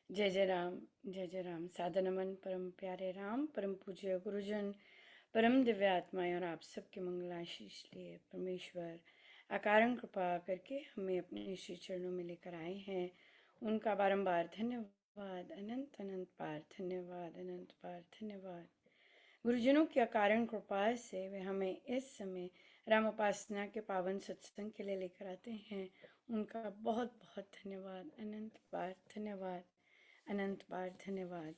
जय जय राम। सादर नमन परम प्यारे राम, परम पूज्य गुरुजन, परम दिव्य आत्माएं और आप सबके मंगलाशीष लिए परमेश्वर अकारण कृपा करके हमें अपने श्री चरणों में लेकर आए हैं। उनका बारंबार धन्यवाद, अनंत अनंत बार धन्यवाद, अनंत बार धन्यवाद। गुरुजनों की अकारण कृपा से वे हमें इस समय राम उपासना के पावन सत्संग के लिए लेकर आते हैं। उनका बहुत बहुत धन्यवाद, अनंत बार धन्यवाद, अनंत बार धन्यवाद।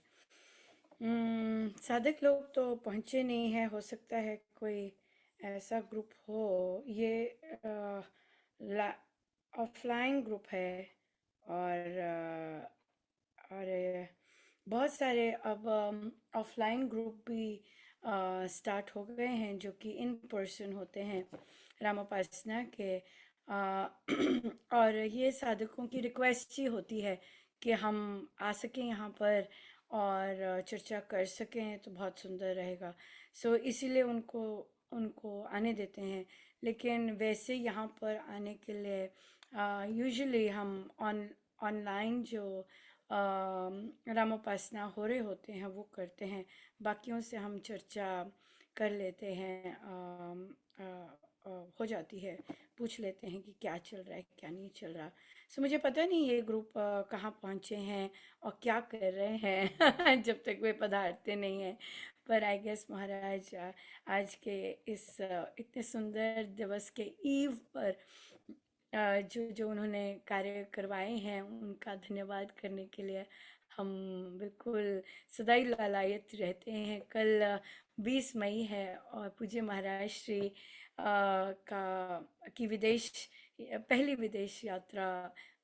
साधक लोग तो पहुँचे नहीं हैं, हो सकता है कोई ऐसा ग्रुप हो। ये ऑफलाइन ग्रुप है और बहुत सारे अब ऑफलाइन ग्रुप भी स्टार्ट हो गए हैं जो कि इन पर्सन होते हैं रामोपासना के। और ये साधकों की रिक्वेस्ट ही होती है कि हम आ सकें यहाँ पर और चर्चा कर सकें तो बहुत सुंदर रहेगा। सो इसीलिए उनको उनको आने देते हैं। लेकिन वैसे यहाँ पर आने के लिए यूजुअली हम ऑनलाइन जो रामोपासना हो रहे होते हैं वो करते हैं। बाकियों से हम चर्चा कर लेते हैं, हो जाती है, पूछ लेते हैं कि क्या चल रहा है क्या नहीं चल रहा। सो मुझे पता नहीं ये ग्रुप कहाँ पहुँचे हैं और क्या कर रहे हैं जब तक वे पधारते नहीं हैं। पर आई गेस महाराज आज के इस इतने सुंदर दिवस के ईव पर जो जो उन्होंने कार्य करवाए हैं उनका धन्यवाद करने के लिए हम बिल्कुल सदा ही लालायित रहते हैं। कल 20 मई है और पूज्य महाराज श्री का की विदेश पहली विदेश यात्रा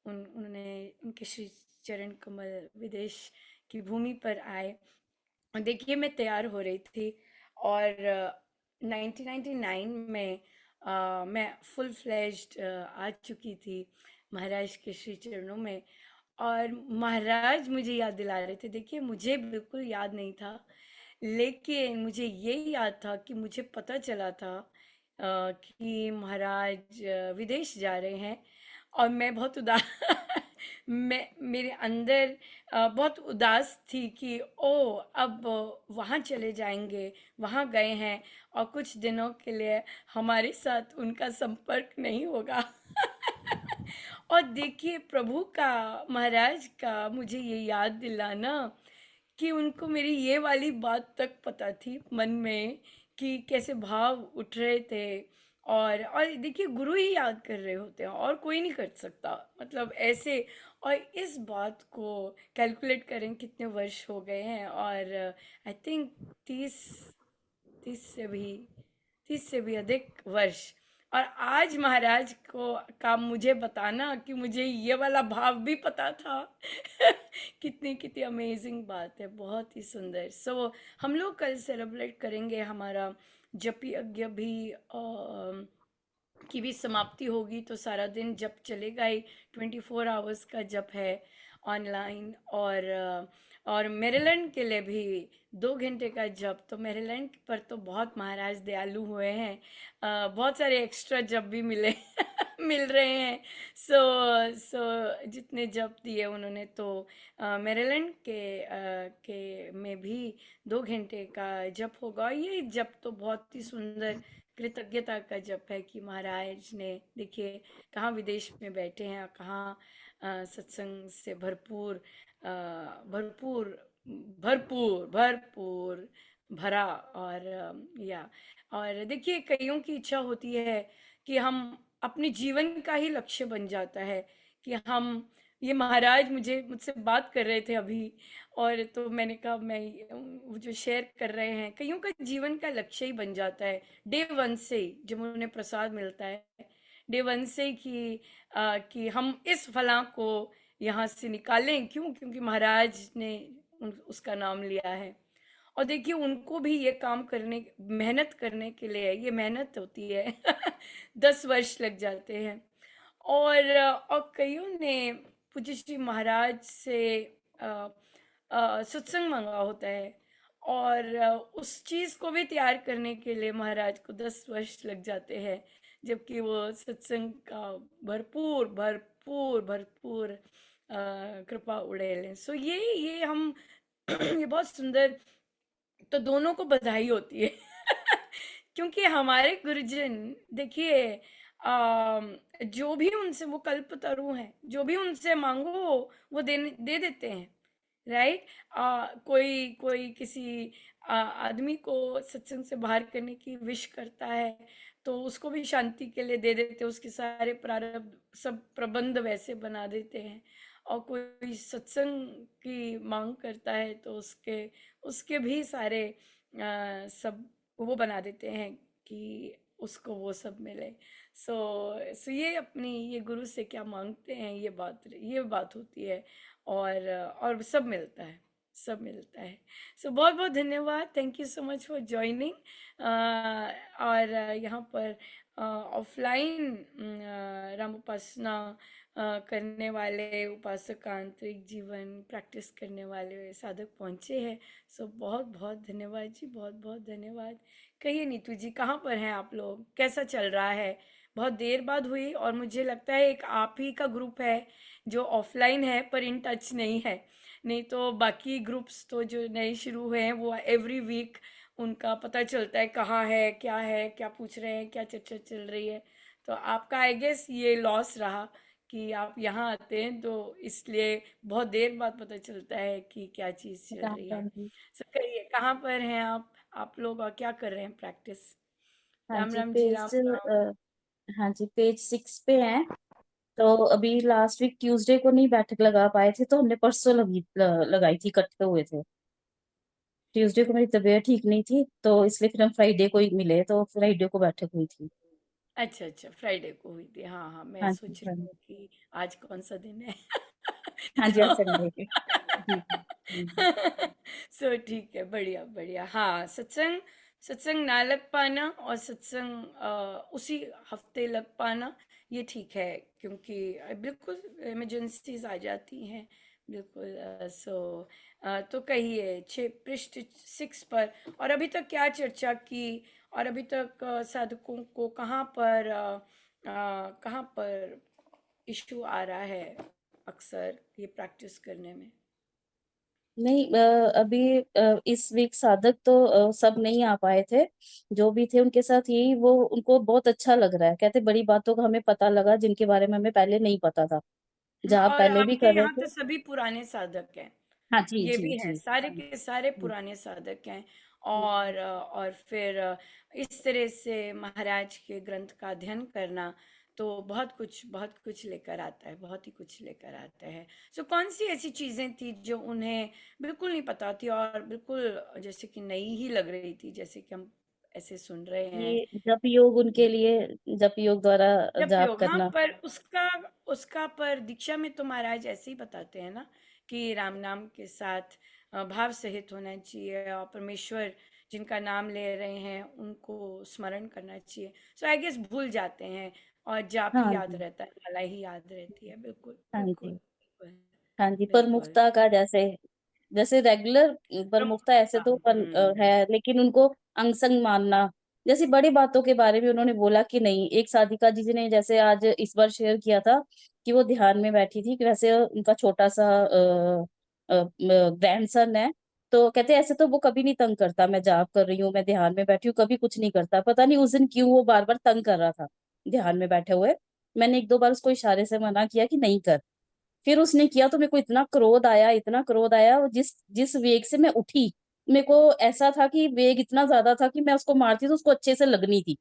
उन्होंने उनके श्री चरण कमल विदेश की भूमि पर आए। और देखिए मैं तैयार हो रही थी और 1999 में मैं फुल फ्लेज्ड आ चुकी थी महाराज के श्री चरणों में। और महाराज मुझे याद दिला रहे थे। देखिए मुझे बिल्कुल याद नहीं था, लेकिन मुझे ये याद था कि मुझे पता चला था कि महाराज विदेश जा रहे हैं। और मैं बहुत उदास मैं मेरे अंदर बहुत उदास थी कि ओ अब वहाँ चले जाएंगे, वहाँ गए हैं और कुछ दिनों के लिए हमारे साथ उनका संपर्क नहीं होगा। और देखिए प्रभु का, महाराज का मुझे ये याद दिलाना कि उनको मेरी ये वाली बात तक पता थी मन में कि कैसे भाव उठ रहे थे। और देखिए गुरु ही याद कर रहे होते हैं और कोई नहीं कर सकता, मतलब ऐसे। और इस बात को कैलकुलेट करें कितने वर्ष हो गए हैं और आई थिंक 30 30 से भी 30 से भी अधिक वर्ष। और आज महाराज को का मुझे बताना कि मुझे ये वाला भाव भी पता था कितनी कितनी अमेजिंग बात है, बहुत ही सुंदर। सो हम लोग कल सेलिब्रेट करेंगे हमारा जप यज्ञ भी की भी समाप्ति होगी तो सारा दिन जप चलेगा ही। 24 आवर्स का जप है ऑनलाइन। और मेरीलैंड के लिए भी 2 घंटे का जप। तो मेरीलैंड पर तो बहुत महाराज दयालु हुए हैं, बहुत सारे एक्स्ट्रा जप भी मिले मिल रहे हैं। सो जितने जप दिए उन्होंने तो मेरीलैंड के में भी 2 घंटे का जप होगा। ये जप तो बहुत ही सुंदर कृतज्ञता का जप है कि महाराज ने देखिए कहाँ विदेश में बैठे हैं और कहाँ सत्संग से भरपूर भरपूर भरपूर भरपूर भरा। और या और देखिए कईयों की इच्छा होती है कि हम अपने जीवन का ही लक्ष्य बन जाता है कि हम ये महाराज मुझसे बात कर रहे थे अभी। और तो मैंने कहा मैं वो जो शेयर कर रहे हैं कईयों का जीवन का लक्ष्य ही बन जाता है डे वन से ही जब उन्हें प्रसाद मिलता है। डे वन से ही कि हम इस फलां को यहाँ से निकालें। क्यों? क्योंकि महाराज ने उसका नाम लिया है। और देखिए उनको भी ये काम करने मेहनत करने के लिए ये मेहनत होती है 10 वर्ष लग जाते हैं। और कईयों ने पूज्य श्री महाराज से सत्संग मांगा होता है। और उस चीज़ को भी तैयार करने के लिए महाराज को 10 वर्ष लग जाते हैं, जबकि वो सत्संग का भरपूर भरपूर भरपूर कृपा उड़ेलें। सो ये हम ये बहुत सुंदर, तो दोनों को बधाई होती है। क्योंकि हमारे गुरुजन, देखिए, जो भी उनसे, वो कल्पतरु हैं, जो भी उनसे मांगो वो दे देते हैं, राइट। कोई कोई किसी आदमी को सत्संग से बाहर करने की विश करता है, तो उसको भी शांति के लिए दे देते हैं, उसके सारे प्रारब्ध सब प्रबंध वैसे बना देते हैं। और कोई सत्संग की मांग करता है तो उसके उसके भी सारे सब वो बना देते हैं कि उसको वो सब मिले। सो ये अपनी ये गुरु से क्या मांगते हैं, ये बात होती है। और सब मिलता है, सब मिलता है। सो बहुत बहुत धन्यवाद, thank you so much for joining. और यहाँ पर ऑफलाइन राम उपासना करने वाले उपासक, आंतरिक जीवन प्रैक्टिस करने वाले साधक पहुँचे हैं। सो बहुत बहुत धन्यवाद जी, बहुत बहुत धन्यवाद। कहिए नीतू जी, कहाँ पर हैं आप लोग, कैसा चल रहा है? बहुत देर बाद हुई, और मुझे लगता है एक आप ही का ग्रुप है जो ऑफलाइन है पर इन टच नहीं है। नहीं तो बाकी ग्रुप्स तो जो नए शुरू हुए हैं वो एवरी वीक उनका पता चलता है, क्या पूछ रहे हैं, क्या चर्चा चल रही है। तो आपका आई गेस ये लॉस रहा कि आप यहाँ आते हैं, तो इसलिए बहुत देर बाद पता चलता है कि क्या चीज़ चल काम रही है। टाइम भी। सो कहिए, कहाँ पर हैं आप लोग, और क्या कर रहे हैं प्रैक्टिस? हाँ राम जी, राम जी, राम पेज राम। हाँ जी, पेज 6 पे हैं। तो अभी लास्ट वीक ट्यूसडे को नहीं बैठक लगा पाए थे, तो हमने परसों लगाई थी, इकट्ठे हुए थे। ट्यूसडे को मेरी तबीयत ठीक नहीं थी, तो इसलिए फिर हम फ्राइडे को ही मिले, तो फ्राइडे को बैठक हुई थी। अच्छा अच्छा, फ्राइडे को हुई थी। हाँ हाँ, मैं हाँ जी, सोच हाँ रही जी। हूँ कि आज कौन सा दिन है। हाँ जी, आज तो संडे है। जी जी। सो ठीक है, बढ़िया बढ़िया। हाँ, सत्संग सत्संग ना लग पाना और सत्संग उसी हफ्ते लग पाना, ये ठीक है। क्योंकि बिल्कुल इमरजेंसीज आ जाती हैं, बिल्कुल। तो कहिए, पृष्ठ 6 पर, और अभी तक क्या चर्चा की, और अभी तक साधकों को कहाँ पर इश्यू आ रहा है अक्सर ये प्रैक्टिस करने में? नहीं, अभी इस वीक साधक तो सब नहीं आ पाए थे। जो भी थे उनके साथ यही, वो उनको बहुत अच्छा लग रहा है, कहते बड़ी बातों का हमें पता लगा जिनके बारे में हमें पहले नहीं पता था, जहाँ और पहले भी आपके कर रहे यहाँ थे। तो सभी पुराने साधक हैं, हाँ जी ये जी भी है, जी। सारे हाँ, के सारे हम्म, पुराने साधक हैं। और फिर इस तरह से महाराज के ग्रंथ का अध्ययन करना तो बहुत कुछ लेकर आता है, बहुत ही कुछ लेकर आता है। सो कौन सी ऐसी चीजें थी जो उन्हें बिल्कुल नहीं पता थी, और बिल्कुल जैसे कि नई ही लग रही थी, जैसे कि हम ऐसे सुन रहे हैं? ये जप योग उनके लिए, जप योग द्वारा जप जाप योग, हाँ, करना। पर उसका उसका पर दीक्षा में तो महाराज ऐसे ही बताते हैं ना कि राम नाम के साथ भाव सहित होना चाहिए, और परमेश्वर जिनका नाम ले रहे हैं उनको स्मरण करना चाहिए। सो आई गेस भूल जाते हैं, और जाप ही हाँ याद जी। रहता है, माला ही याद रहती है। बिल्कुल हाँ बिल्कुल जी। बिल्कुल। हाँ जी, बिल्कुल। प्रमुखता का जैसे, जैसे रेगुलर प्रमुखता ऐसे प्रमुखता। तो हम्म। है, लेकिन उनको अंग संग मानना, जैसी बड़ी बातों के बारे में उन्होंने बोला कि नहीं। एक साधिका जी ने जैसे आज इस बार शेयर किया था कि वो ध्यान में बैठी थी, कि वैसे उनका छोटा सा ग्रैंडसन है, तो कहते ऐसे तो वो कभी नहीं तंग करता, मैं जाप कर रही हूँ, मैं ध्यान में बैठी हूँ, कभी कुछ नहीं करता। पता नहीं उस दिन क्यों वो बार बार तंग कर रहा था ध्यान में बैठे हुए। मैंने एक दो बार उसको इशारे से मना किया कि नहीं कर। फिर उसने किया तो मेरे को इतना क्रोध आया, इतना क्रोध आया। और जिस जिस वेग से मैं उठी, मेरे को ऐसा था कि वेग इतना ज्यादा था कि मैं उसको मारती तो उसको अच्छे से लगनी थी,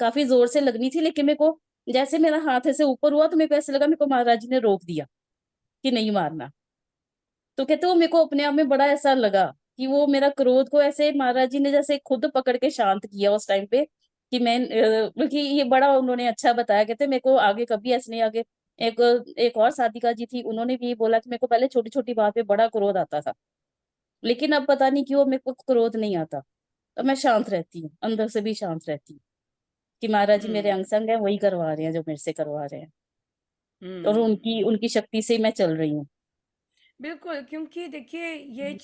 काफी जोर से लगनी थी। लेकिन मेरे को जैसे मेरा हाथ ऐसे ऊपर हुआ तो मेरे को ऐसे लगा मेरे को महाराज जी ने रोक दिया कि नहीं मारना। तो कहते वो मेरे को अपने आप में बड़ा ऐसा लगा कि वो मेरा क्रोध को ऐसे महाराज जी ने जैसे खुद पकड़ के शांत किया उस टाइम पे। कि मैं बल्कि ये बड़ा उन्होंने अच्छा बताया, कहते मेरे को आगे कभी ऐसे नहीं आगे। एक एक और साधिका जी थी, उन्होंने भी ये बोला कि मेरे को पहले छोटी छोटी बात पे बड़ा क्रोध आता था, लेकिन अब पता नहीं क्यों मेरे को क्रोध नहीं आता। तो मैं शांत रहती हूँ, अंदर से भी शांत रहती हूँ, कि महाराज जी मेरे हम्म। अंग संग है, वही करवा रहे हैं जो मेरे से करवा रहे हैं। और उनकी हम्म। उनकी शक्ति से ही मैं चल रही हूँ। बिल्कुल, क्योंकि देखिए, ये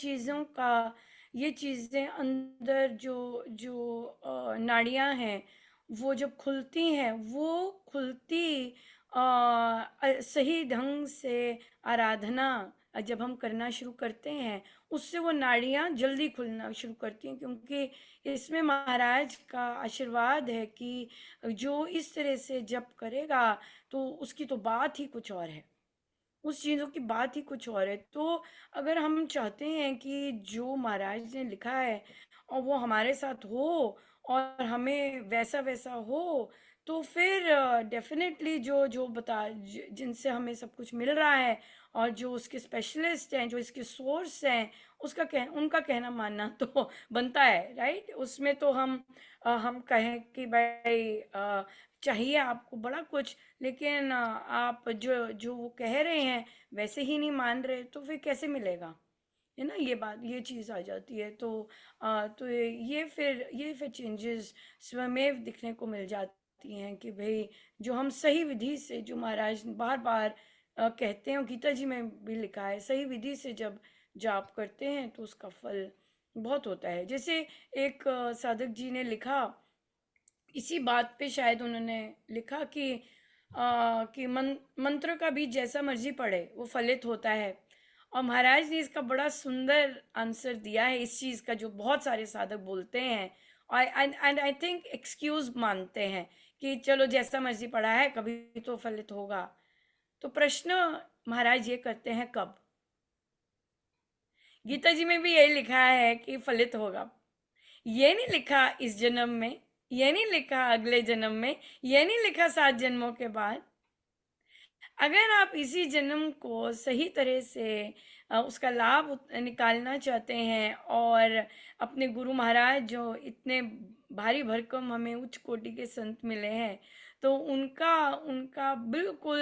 चीज़ें अंदर जो जो नाड़ियाँ हैं, वो जब खुलती हैं, वो खुलती सही ढंग से आराधना जब हम करना शुरू करते हैं, उससे वो नाड़ियाँ जल्दी खुलना शुरू करती हैं, क्योंकि इसमें महाराज का आशीर्वाद है कि जो इस तरह से जप करेगा तो उसकी तो बात ही कुछ और है, उस चीज़ों की बात ही कुछ और है। तो अगर हम चाहते हैं कि जो महाराज ने लिखा है और वो हमारे साथ हो और हमें वैसा वैसा हो, तो फिर डेफिनेटली जो जो जिनसे हमें सब कुछ मिल रहा है और जो उसके स्पेशलिस्ट हैं, जो इसके सोर्स हैं, उनका कहना मानना तो बनता है, राइट? उसमें तो हम कहें कि भाई चाहिए आपको बड़ा कुछ, लेकिन आप जो जो वो कह रहे हैं वैसे ही नहीं मान रहे, तो फिर कैसे मिलेगा? है ना? ये चीज़ आ जाती है। तो ये फिर चेंजेस स्वमेव दिखने को मिल जाती हैं कि भाई जो हम सही विधि से, जो महाराज बार बार कहते हैं, और गीता जी में भी लिखा है, सही विधि से जब जाप करते हैं तो उसका फल बहुत होता है। जैसे एक साधक जी ने लिखा, इसी बात पे शायद उन्होंने लिखा कि मंत्र का बीज जैसा मर्जी पड़े वो फलित होता है। और महाराज ने इसका बड़ा सुंदर आंसर दिया है इस चीज का, जो बहुत सारे साधक बोलते हैं और एंड आई थिंक एक्सक्यूज मानते हैं कि चलो जैसा मर्जी पड़ा है, कभी तो फलित होगा। तो प्रश्न महाराज ये करते हैं, कब? गीता जी में भी यही लिखा है कि फलित होगा। ये नहीं लिखा इस जन्म में, ये नहीं लिखा अगले जन्म में, ये नहीं लिखा 7 जन्मों के बाद। अगर आप इसी जन्म को सही तरह से उसका लाभ निकालना चाहते हैं, और अपने गुरु महाराज जो इतने भारी भरकम हमें उच्च कोटि के संत मिले हैं, तो उनका उनका बिल्कुल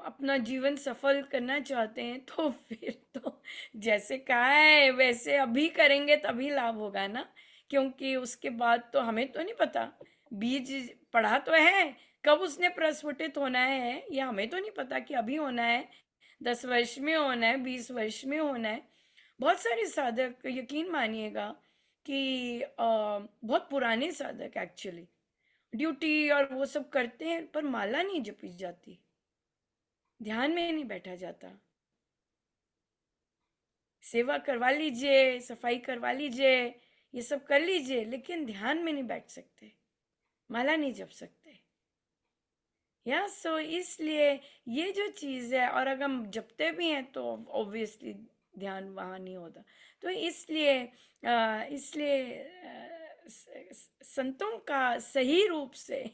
अपना जीवन सफल करना चाहते हैं, तो फिर तो जैसे कहा है वैसे अभी करेंगे तभी लाभ होगा ना। क्योंकि उसके बाद तो हमें तो नहीं पता, बीज पढ़ा तो है, कब उसने प्रस्फुटित होना है ये हमें तो नहीं पता कि अभी होना है, 10 वर्ष में होना है, 20 वर्ष में होना है। बहुत सारे साधक, यकीन मानिएगा कि बहुत पुराने साधक एक्चुअली ड्यूटी और वो सब करते हैं, पर माला नहीं जपी जाती, ध्यान में नहीं बैठा जाता। सेवा करवा लीजिए, सफाई करवा लीजिए, ये सब कर लीजिए, लेकिन ध्यान में नहीं बैठ सकते, माला नहीं जप सकते। या सो इसलिए ये जो चीज़ है, और अगर हम जपते भी हैं तो ऑब्वियसली ध्यान वहाँ नहीं होता। तो इसलिए संतों का सही रूप से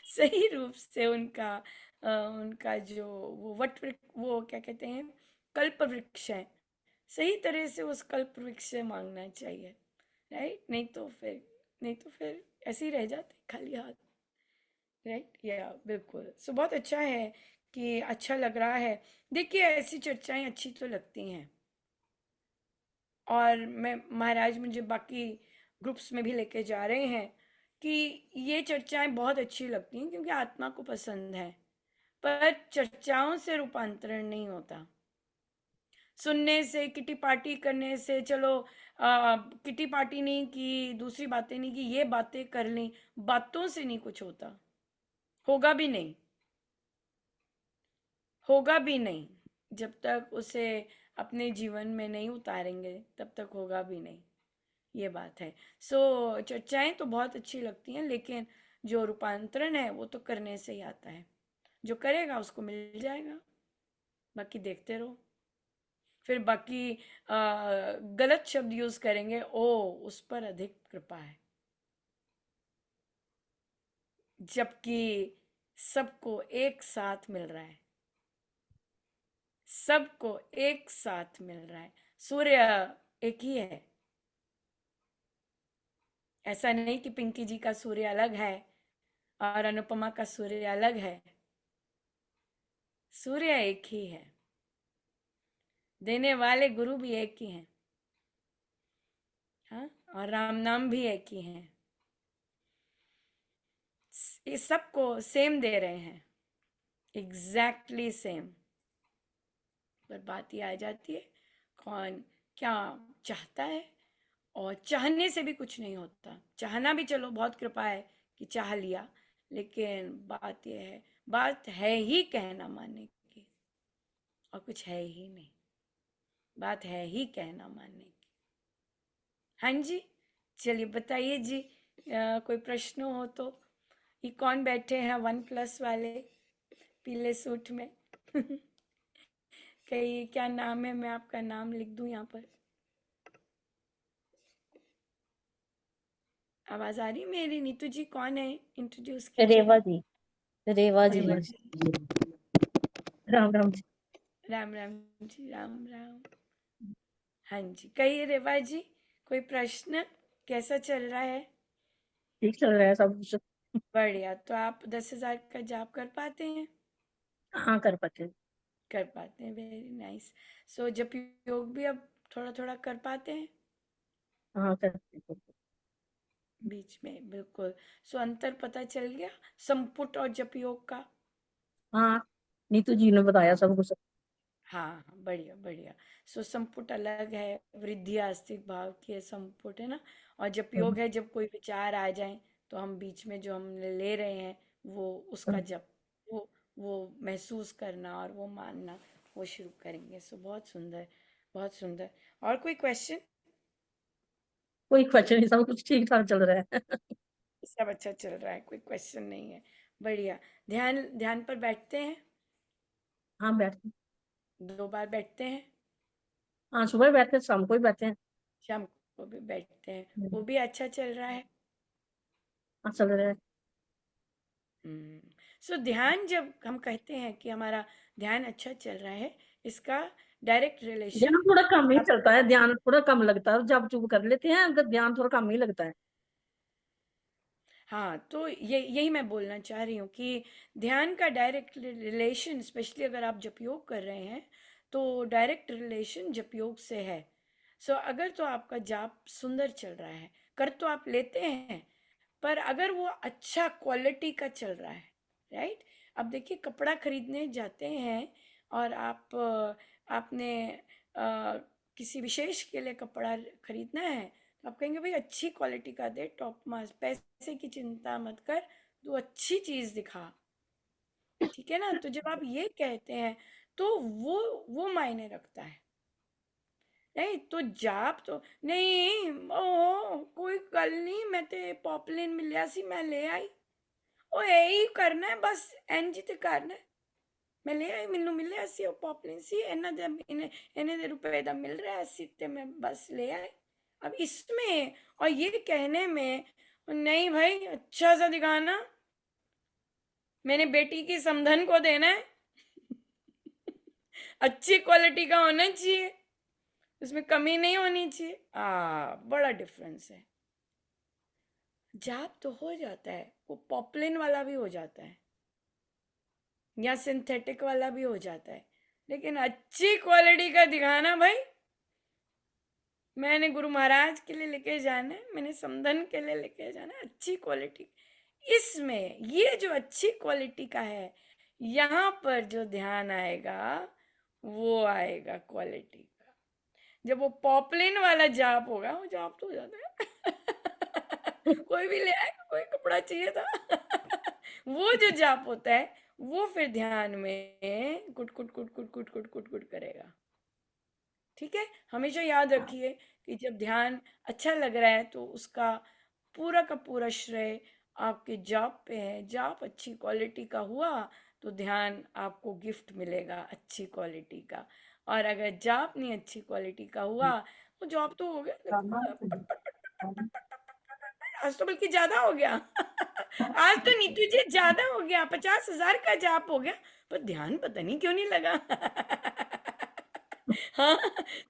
सही रूप से उनका जो वो वो क्या कहते हैं, कल्प वृक्ष है, सही तरह से उस कल्प वृक्ष से मांगना चाहिए, राइट? नहीं तो फिर ऐसे ही रह जाते खाली हाथ, राइट? या बिल्कुल। सो बहुत अच्छा है कि अच्छा लग रहा है। देखिए ऐसी चर्चाएं अच्छी तो लगती हैं, और मैं महाराज मुझे बाकी ग्रुप्स में भी लेके जा रहे हैं कि ये चर्चाएं बहुत अच्छी लगती हैं, क्योंकि आत्मा को पसंद है। पर चर्चाओं से रूपांतरण नहीं होता, सुनने से, किटी पार्टी करने से, चलो किटी पार्टी नहीं की, दूसरी बातें नहीं की, ये बातें कर ली, बातों से नहीं कुछ होता, होगा भी नहीं, होगा भी नहीं। जब तक उसे अपने जीवन में नहीं उतारेंगे तब तक होगा भी नहीं, ये बात है। सो चर्चाएं तो बहुत अच्छी लगती हैं, लेकिन जो रूपांतरण है वो तो करने से ही आता है। जो करेगा उसको मिल जाएगा, बाकी देखते रहो। फिर बाकी गलत शब्द यूज करेंगे, ओ उस पर अधिक कृपा है, जबकि सबको एक साथ मिल रहा है, सबको एक साथ मिल रहा है। सूर्य एक ही है, ऐसा नहीं कि पिंकी जी का सूर्य अलग है और अनुपमा का सूर्य अलग है। सूर्य एक ही है, देने वाले गुरु भी एक ही हैं, हाँ, और राम नाम भी एक ही है। ये सबको सेम दे रहे हैं, एग्जैक्टली सेम। पर बात ये आ जाती है, कौन क्या चाहता है। और चाहने से भी कुछ नहीं होता, चाहना भी चलो बहुत कृपा है कि चाह लिया, लेकिन बात यह है बात है ही कहना मानने की, और कुछ है ही नहीं। बात है ही कहना मानने की। हाँ जी, चलिए बताइए जी, कोई प्रश्न हो तो। ये कौन बैठे हैं 1+ वाले पीले सूट में? कहिए क्या नाम है, मैं आपका नाम लिख दूं यहाँ पर। आवाज आ रही मेरी? नीतू जी कौन है, इंट्रोड्यूस रेवा कीजिएगा। जी, रेवा जी। रेवा जी, राम राम जी। राम राम जी, राम राम। हाँ जी, कहिए रेवा जी, कोई प्रश्न? कैसा चल रहा है? ठीक चल रहा है सब कुछ। बढ़िया। तो आप 10,000 का जॉब कर पाते हैं? हाँ कर पाते हैं। कर पाते हैं, वेरी नाइस। सो जब योग भी अब थोड़ा थोड़ा कर पाते हैं हाँ करते हैं। बीच में, बिल्कुल। सो अंतर पता चल गया संपुट और जप योग का? हाँ नीतू जी ने बताया हाँ सब कुछ। हाँ हाँ, बढ़िया बढ़िया। सो संपुट अलग है, वृद्धि आस्तिक भाव की है संपुट, है ना। और जप योग है, जब कोई विचार आ जाए तो हम बीच में जो हम ले रहे हैं वो उसका जप, वो महसूस करना और वो मानना, वो शुरू करेंगे। सो बहुत सुंदर, बहुत सुंदर। और कोई क्वेश्चन? कोई क्वेश्चन नहीं, सब कुछ ठीक ठाक चल रहा है। सब अच्छा चल रहा है, कोई क्वेश्चन नहीं है। बढ़िया। ध्यान, ध्यान पर बैठते हैं? हाँ बैठते हैं। 2 बार बैठते हैं? हाँ सुबह बैठते हैं, शाम को भी बैठते हैं। शाम को भी बैठते हैं? वो हम्म, भी अच्छा चल रहा है? हाँ चल रहा है। हम्म। सो ध्यान, जब हम कहते हैं कि हमारा ध्यान अच्छा चल रहा है, इसका डायरेक्ट रिलेशन ध्यान थोड़ा कम ही आप, चलता है, ध्यान थोड़ा कम लगता है, जब चुप कर लेते हैं अगर ध्यान थोड़ा कम ही लगता है। हाँ, तो ये यही मैं बोलना चाह रही हूँ कि ध्यान का डायरेक्ट रिलेशन, स्पेशली अगर आप जप योग कर रहे हैं, तो डायरेक्ट रिलेशन जप योग से है। सो अगर तो आपका जाप सुंदर चल रहा है, कर तो आप लेते हैं, पर अगर वो अच्छा क्वालिटी का चल रहा है, राइट। अब देखिए, कपड़ा खरीदने जाते हैं और आपने किसी विशेष के लिए कपड़ा खरीदना है, तो आप कहेंगे भाई अच्छी क्वालिटी का दे, टॉप मास, पैसे की चिंता मत कर, तू अच्छी चीज दिखा। ठीक है ना। तो जब आप ये कहते हैं तो वो मायने रखता है, नहीं तो जाप तो नहीं। ओ कोई गल नहीं, मैं ते पॉपलिन मिलिया सी, मैं ले आई। ਉਹ ਇਹੀ ਕਰਨਾ ਹੈ बस, ਇੰਜ ਤੇ ਕਰਨਾ ਹੈ। ਮੈਂ ਲੈ ਆਈ, ਮੈਨੂੰ ਮਿਲਿਆ ਸੀ ਉਹ ਪॉपलिन सी, ਇਹਨਾਂ ਦੇ इन्हें दे रुपए ਦਾ मिल रहा सी, ते मैं बस ले आई। अब इसमें और ये कहने में, नहीं भाई अच्छा सा दिखाना, मैंने बेटी की समधन को देना है, अच्छी क्वालिटी का होना चाहिए, उसमें कमी नहीं होनी चाहिए। बड़ा डिफरेंस है। जाप तो हो जाता है, वो पॉपलिन वाला भी हो जाता है या सिंथेटिक वाला भी हो जाता है, लेकिन अच्छी क्वालिटी का दिखाना भाई। मैंने गुरु महाराज के लिए लेके जाना है, मैंने समधन के लिए लेके जाना है, अच्छी क्वालिटी। इसमें ये जो अच्छी क्वालिटी का है, यहाँ पर जो ध्यान आएगा वो आएगा क्वालिटी का। जब वो पॉपलिन वाला जाप होगा, वो जाप तो हो जाता है। कोई भी ले आएगा, कोई कपड़ा चाहिए था। वो जो जाप होता है, वो फिर ध्यान में कुट कुट कुट कुट कुट कुट कुट कुट करेगा। ठीक है, हमेशा याद रखिए कि जब ध्यान अच्छा लग रहा है तो उसका पूरा का पूरा श्रेय आपके जाप पे है। जाप अच्छी क्वालिटी का हुआ तो ध्यान आपको गिफ्ट मिलेगा अच्छी क्वालिटी का। और अगर जाप नहीं अच्छी क्वालिटी का हुआ, तो जॉब तो हो गया लेकिन आज तो बल्कि ज्यादा हो गया। आज तो नीतू जी ज्यादा हो गया, 50,000 का जाप हो गया, पर ध्यान पता नहीं क्यों नहीं लगा। हाँ,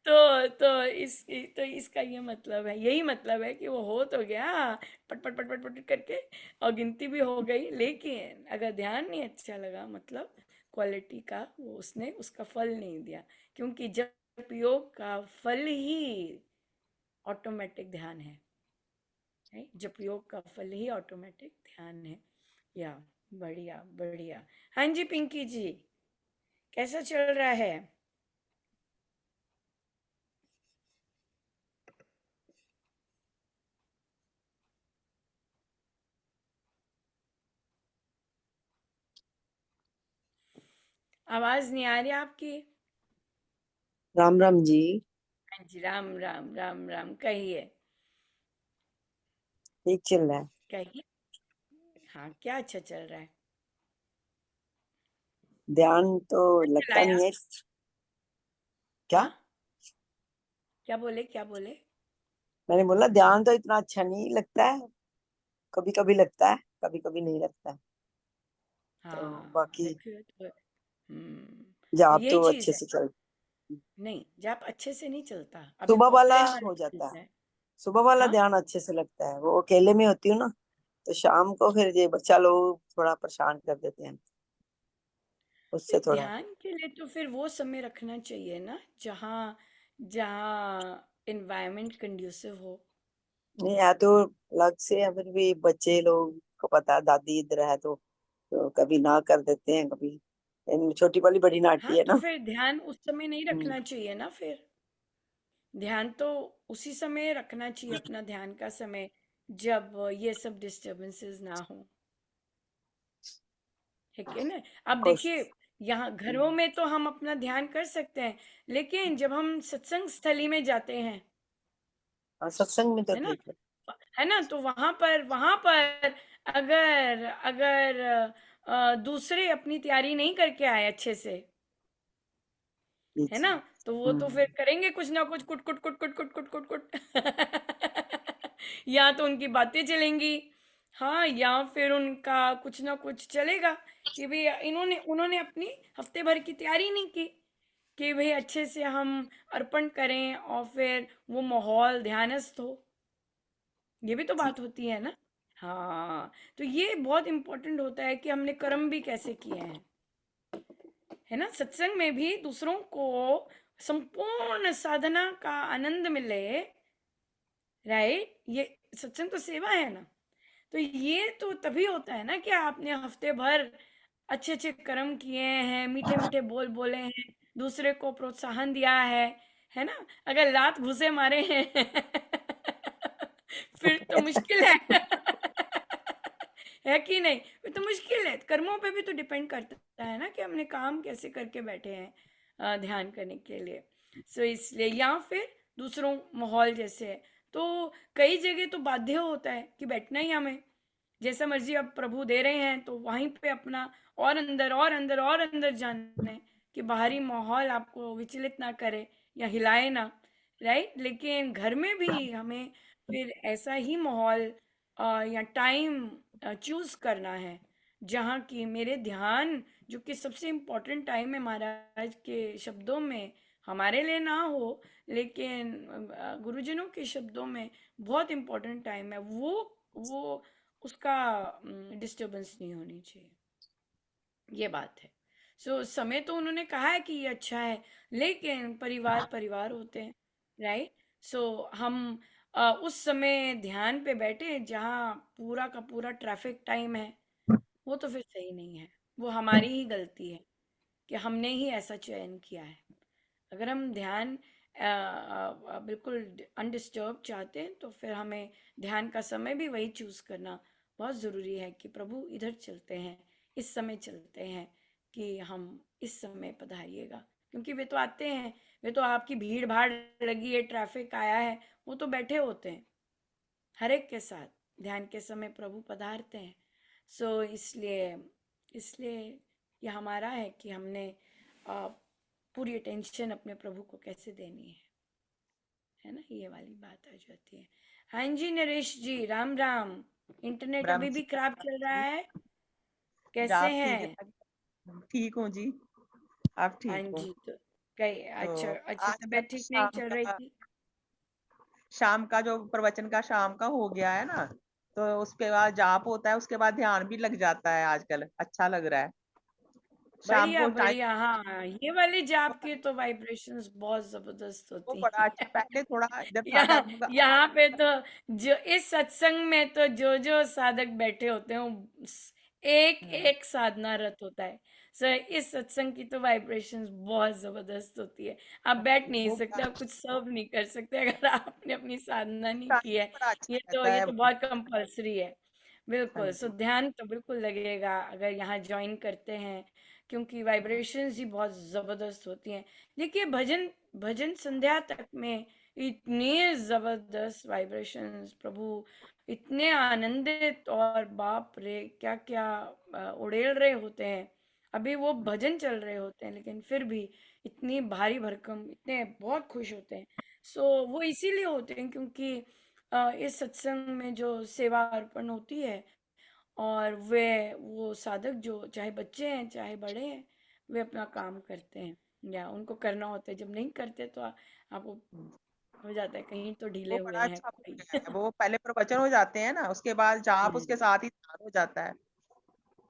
तो तो इसका ये मतलब है, यही मतलब है कि वो हो तो गया पट पट पट पट पट करके, और गिनती भी हो गई, लेकिन अगर ध्यान नहीं अच्छा लगा, मतलब क्वालिटी का वो उसने उसका फल नहीं दिया। क्योंकि जब योग का फल ही ऑटोमेटिक ध्यान है, राइट। जब योग का फल ही ऑटोमेटिक ध्यान है। या बढ़िया बढ़िया। हाँ जी पिंकी जी, कैसा चल रहा है? आवाज नहीं आ रही आपकी। राम राम जी। हाँ जी, राम राम राम राम, कहिए। ठीक चल रहा है। कहिए। हाँ, क्या अच्छा चल रहा है? ध्यान तो क्या लगता चलाया? नहीं है। क्या? हाँ, क्या बोले, क्या बोले? मैंने बोला ध्यान तो इतना अच्छा नहीं लगता है। कभी कभी लगता है, कभी कभी नहीं लगता है। तो हाँ, बाकी देखिए तो। तो जाप यही तो चीज अच्छे है। से चल। नहीं, जाप अच्छे से नहीं चलता, अभी सुबह वाला ऑफलाइन वाला हो जाता चलता है। है। सुबह वाला हाँ, ध्यान अच्छे से लगता है, वो अकेले में होती हूँ ना। तो शाम को फिर ये बच्चा लोग थोड़ा परेशान कर देते हैं, तो उससे थोड़ा। ध्यान के लिए तो फिर वो समय रखना चाहिए ना, जहाँ जहाँ एनवायरनमेंट कंड्यूसिव हो। नहीं है तो अलग से है, फिर भी बच्चे लोग को पता है दादी इधर है तो कभी ना कर देते हैं कभी। छोटी वाली बड़ी हाँ, नाटी है तो ना। फिर ध्यान उस समय नहीं हम्म। रखना चाहिए ना फिर। ध्यान तो उसी समय रखना चाहिए, अपना ध्यान का समय, जब ये सब डिस्टरबेंसेस ना हो। है कि ना? अब देखिए, कोशिश। यहाँ घरों में तो हम अपना ध्यान कर सकते हैं, लेकिन जब हम सत्संग स्थली में जाते हैं, हाँ, सत्संग में तो है ना, ठीक है। तो वहां पर अगर अगर दूसरे अपनी तैयारी नहीं करके आए अच्छे से, जी है जी। ना, तो वो तो हम्म। फिर करेंगे कुछ ना कुछ, कुट कुट कुट कुट कुट कुट कुट कुट या तो उनकी बातें चलेंगी, हाँ, या फिर उनका कुछ ना कुछ चलेगा कि भाई इन्होंने उन्होंने अपनी हफ्ते भर की तैयारी नहीं की कि भाई अच्छे से हम अर्पण करें और फिर वो माहौल ध्यानस्थ हो। ये भी तो जी। बात होती है ना। हाँ, तो ये बहुत इम्पोर्टेंट होता है कि हमने कर्म भी कैसे किए हैं, है ना, सत्संग में भी दूसरों को संपूर्ण साधना का आनंद मिले, राइट, ये सत्संग तो सेवा है ना। तो ये तो तभी होता है ना कि आपने हफ्ते भर अच्छे अच्छे कर्म किए हैं, मीठे मीठे बोल बोले हैं, दूसरे को प्रोत्साहन दिया है ना। अगर लात घुसे मारे हैं फिर तो मुश्किल है है कि नहीं? फिर तो मुश्किल है, कर्मों पे भी तो डिपेंड करता है ना कि हमने काम कैसे करके बैठे हैं ध्यान करने के लिए। सो इसलिए, या फिर दूसरों माहौल जैसे है, तो कई जगह तो बाध्य होता है कि बैठना ही हमें, जैसा मर्जी अब प्रभु दे रहे हैं तो वहीं पे अपना और अंदर और अंदर और अंदर जाना है कि बाहरी माहौल आपको विचलित ना करे या हिलाए ना, राइट। लेकिन घर में भी हमें फिर ऐसा ही माहौल या टाइम चूज करना है, जहाँ की मेरे ध्यान, जो कि सबसे इम्पोर्टेंट टाइम है महाराज के शब्दों में, हमारे लिए ना हो, लेकिन गुरुजनों के शब्दों में बहुत इम्पोर्टेंट टाइम है वो उसका डिस्टरबेंस नहीं होनी चाहिए, ये बात है। सो समय तो उन्होंने कहा है कि ये अच्छा है, लेकिन परिवार परिवार होते हैं, राइट। सो हम उस समय ध्यान पे बैठे जहाँ पूरा का पूरा ट्रैफिक टाइम है, वो तो फिर सही नहीं है। वो हमारी ही गलती है कि हमने ही ऐसा चयन किया है। अगर हम ध्यान बिल्कुल अनडिस्टर्ब चाहते हैं, तो फिर हमें ध्यान का समय भी वही चूज करना बहुत ज़रूरी है कि प्रभु इधर चलते हैं, इस समय चलते हैं, कि हम इस समय पधारिएगा, क्योंकि वे तो आते हैं, वे तो आपकी भीड़ भाड़ लगी है, ट्रैफिक आया है, वो तो बैठे होते हैं हर एक के साथ, ध्यान के समय प्रभु पधारते हैं। सो इसलिए इसलिए ये हमारा है कि हमने अ, पूरी अटेंशन अपने प्रभु को कैसे देनी है ना, ये वाली बात आ जाती है। हाँ जी, नरेश जी, राम राम। इंटरनेट राम अभी भी जी। खराब चल रहा जी। है? कैसे आप ठीक हैं? है? ठीक हूँ जी। आप हाँ ठीक हो? जी, तो कई अच्छा तो अच्छा, आज का तबीयत तो ठीक नहीं चल रही थी? शाम का जो प्रवचन का शाम का हो गया है ना, तो उसके बाद जाप होता है, उसके बाद ध्यान भी लग जाता है। आजकल अच्छा लग रहा है शाम बढ़िया को टाइम। बढ़िया, हाँ, ये वाली जाप की तो वाइब्रेशंस बहुत जबरदस्त वो होती बड़ा अच्छा, हैं पहले थोड़ा इधर था यहाँ डर। यहाँ पे तो, जो इस सत्संग में तो जो जो साधक बैठे होते हैं वो एक एक साधना रत होता है। सो इस सत्संग की तो वाइब्रेशंस बहुत जबरदस्त होती है। आप बैठ नहीं वो सकते, बड़ा आप कुछ सर्व नहीं कर सकते अगर आपने अपनी साधना नहीं की टाइम है। बड़ा अच्छा रहता ये है। तो बहुत कंपलसरी है। हाँ बिल्कुल, सो जी। ध्यान तो बिल्कुल लगेगा अगर यहाँ ज्वाइन करते हैं, क्योंकि वाइब्रेशंस ही बहुत ज़बरदस्त होती हैं। देखिए भजन भजन संध्या तक में इतने ज़बरदस्त वाइब्रेशंस, प्रभु इतने आनंदित, और बाप रे क्या क्या उड़ेल रहे होते हैं। अभी वो भजन चल रहे होते हैं लेकिन फिर भी इतनी भारी भरकम, इतने बहुत खुश होते हैं। सो वो इसीलिए होते हैं क्योंकि इस सत्संग में जो सेवा अर्पण होती है, और वे वो साधक जो चाहे बच्चे हैं चाहे बड़े हैं, वे अपना काम करते हैं या उनको करना होता है। जब नहीं करते तो आपको हो जाता है कहीं तो ढीले वो हुए बड़ा हैं अच्छा हो कोई। गया है, वो पहले प्रवचन हो जाते हैं ना, उसके बाद जाप उसके साथ ही ध्यान हो जाता है, वो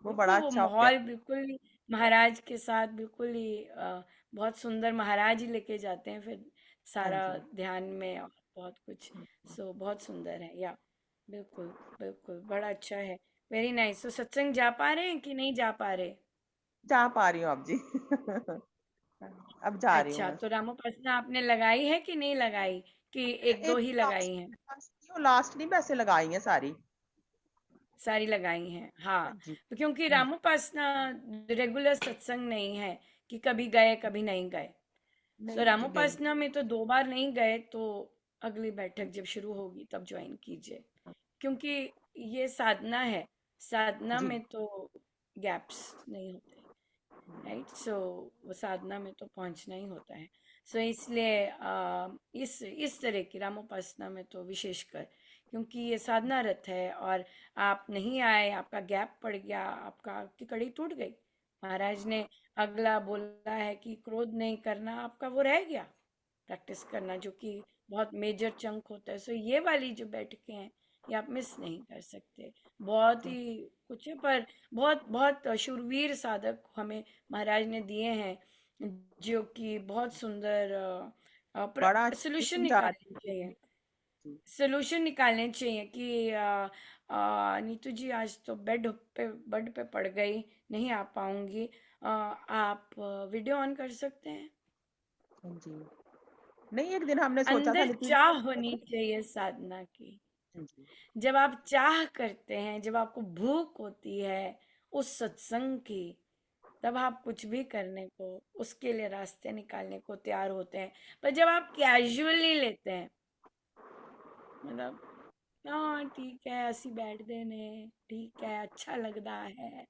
बिल्कुल बड़ा वो अच्छा हो गया माहौल बिल्कुल ही महाराज के साथ बिल्कुल ही बहुत सुंदर, महाराज ही लेके जाते हैं फिर हाँ सारा जी। ध्यान में और बहुत कुछ। सो बहुत सुंदर है या बिल्कुल बिल्कुल बड़ा अच्छा है। Very nice. तो सत्संग जा पा रहे हैं कि नहीं जा पा रहे? जा पा रही हूँ अब जी। अब जा रही हूँ अच्छा, मैं। तो रामोपासना आपने लगाई है कि नहीं लगाई, कि एक दो एक ही लगाई हैं? लास्ट नहीं, वैसे लगाई है सारी। सारी लगाई हैं, हाँ हाँ। जी। तो क्योंकि रामोपासना रेगुलर सत्संग नहीं है कि कभी गए कभी नहीं गए। सो नहीं जी नहीं। रामोपासना में तो 2 बार नहीं गए तो अगली बैठक जब शुरू होगी तब ज्वाइन कीजिए, क्योंकि ये साधना है। साधना जी में तो गैप्स नहीं होते, राइट। सो वो साधना में तो पहुंचना ही होता है। सो इसलिए इस तरह की रामोपासना में तो विशेषकर, क्योंकि ये साधना रथ है और आप नहीं आए, आपका गैप पड़ गया, आपकी कड़ी टूट गई। महाराज ने अगला बोला है कि क्रोध नहीं करना, आपका वो रह गया प्रैक्टिस करना, जो कि बहुत मेजर चंक होता है। सो ये वाली जो बैठकें हैं ये आप मिस नहीं कर सकते। बहुत ही कुछ है, पर बहुत बहुत शूरवीर साधक हमें महाराज ने दिए हैं, जो कि बहुत सुंदर बड़ा अच्छा सोल्यूशन समझा रही निकालने हैं चाहिए। जी। सोल्यूशन निकालने चाहिए कि नीतू जी आज तो बेड पे पड़ गई, नहीं आ पाऊंगी। आप वीडियो ऑन कर सकते हैं। हाँ जी। नहीं, एक दिन हमने सोचा था अंदर नीतू जी। चाह होनी चाहिए साधना की। जी। जब आप चाह करते हैं, जब आपको भूख होती है उस सत्संग की, तब आप कुछ भी करने को, उसके लिए रास्ते निकालने को तैयार होते हैं। पर जब आप कैजुअली लेते हैं, मतलब हाँ ठीक है ऐसी बैठ देने, ठीक है अच्छा लग रहा है,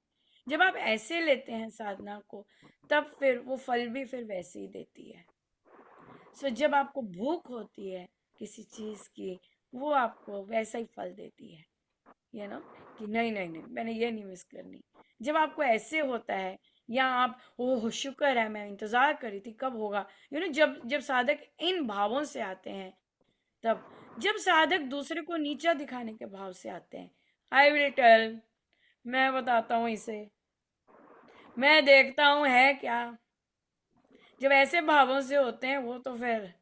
जब आप ऐसे लेते हैं साधना को, तब फिर वो फल भी फिर वैसे ही देती है। सो जब आपको भूख होती है किसी चीज की, वो आपको वैसा ही फल देती है, कि नहीं नहीं नहीं मैंने ये नहीं मिस करनी। जब आपको ऐसे होता है, या आप ओह शुक्र है मैं इंतजार कर रही थी कब होगा, जब जब साधक इन भावों से आते हैं, तब जब साधक दूसरे को नीचा दिखाने के भाव से आते हैं, आई विल टेल, मैं बताता हूँ इसे, मैं देखता हूँ है क्या, जब ऐसे भावों से होते हैं वो तो फिर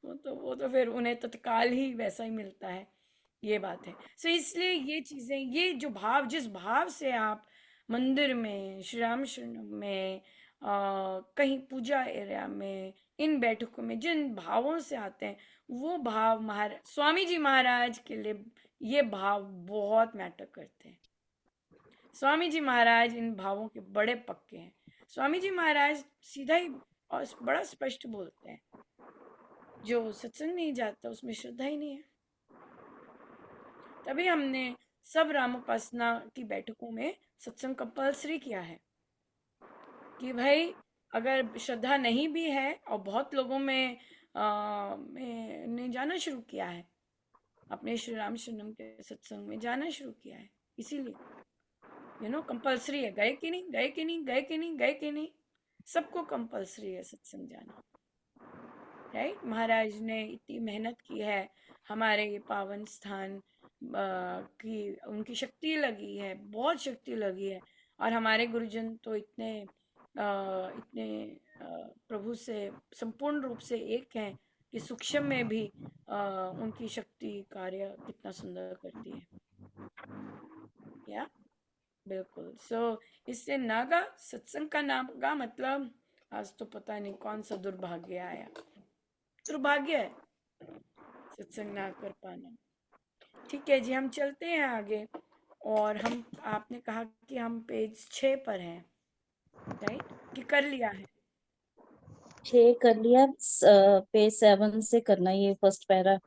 वो तो फिर उन्हें तत्काल ही वैसा ही मिलता है। ये बात है। सो इसलिए ये चीजें, ये जो भाव, जिस भाव से आप मंदिर में, श्री राम शरण में, कहीं पूजा एरिया में, इन बैठकों में जिन भावों से आते हैं, वो भाव महाराज स्वामी जी महाराज के लिए ये भाव बहुत मैटर करते हैं। स्वामी जी महाराज इन भावों के बड़े पक्के हैं। स्वामी जी महाराज सीधा ही और बड़ा स्पष्ट बोलते हैं, जो सत्संग नहीं जाता उसमें श्रद्धा ही नहीं है। तभी हमने सब रामोपासना की बैठकों में सत्संग कंपल्सरी किया है, कि भाई अगर श्रद्धा नहीं भी है, और बहुत लोगों ने जाना शुरू किया है, अपने श्री राम शरणम के सत्संग में जाना शुरू किया है, इसीलिए कंपल्सरी है। गए कि नहीं, गए कि नहीं, गए कि नहीं, गए कि नहीं, सबको कंपल्सरी है सत्संग जाना, राइट। महाराज ने इतनी मेहनत की है हमारे ये पावन स्थान की, उनकी शक्ति लगी है, बहुत शक्ति लगी है। और हमारे गुरुजन तो इतने प्रभु से संपूर्ण रूप से एक हैं कि सूक्ष्म में भी उनकी शक्ति कार्य कितना सुंदर करती है, या बिल्कुल। सो इससे नागा सत्संग का नाम का मतलब, आज तो पता नहीं कौन सा दुर्भाग्य आया, दुर्भाग्य है सत्संग ना कर पाना। ठीक है जी, हम चलते हैं आगे। और आपने कहा कि हम पेज 6 पर हैं। राइट, कि कर लिया है? 6 कर लिया। पेज 7 से करना, ये फर्स्ट पैरा।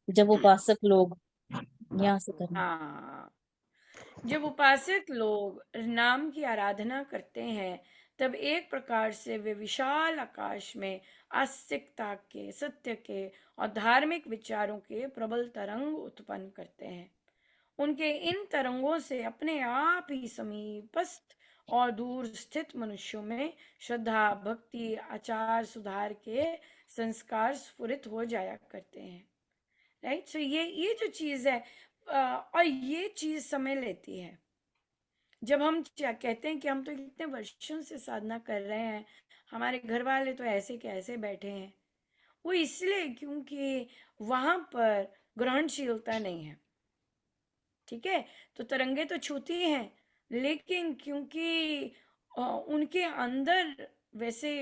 जब उपासक लोग, यहाँ से करना। हाँ, जब उपासक लोग नाम की आराधना करते हैं, तब एक प्रकार से वे विशाल आकाश में आस्तिकता के, सत्य के और धार्मिक विचारों के प्रबल तरंग उत्पन्न करते हैं। उनके इन तरंगों से अपने आप ही समीपस्थ और दूर स्थित मनुष्यों में श्रद्धा, भक्ति, आचार, सुधार के संस्कार स्फुरित हो जाया करते हैं। राइट, सो ये जो चीज है, और ये चीज समय लेती है। जब हम क्या कहते हैं कि हम तो इतने वर्षों से साधना कर रहे हैं, हमारे घर वाले तो ऐसे के ऐसे बैठे हैं, वो इसलिए क्योंकि वहां पर ग्रहणशीलता नहीं है। ठीक है, तो तरंगे तो छूती हैं, लेकिन क्योंकि उनके अंदर वैसे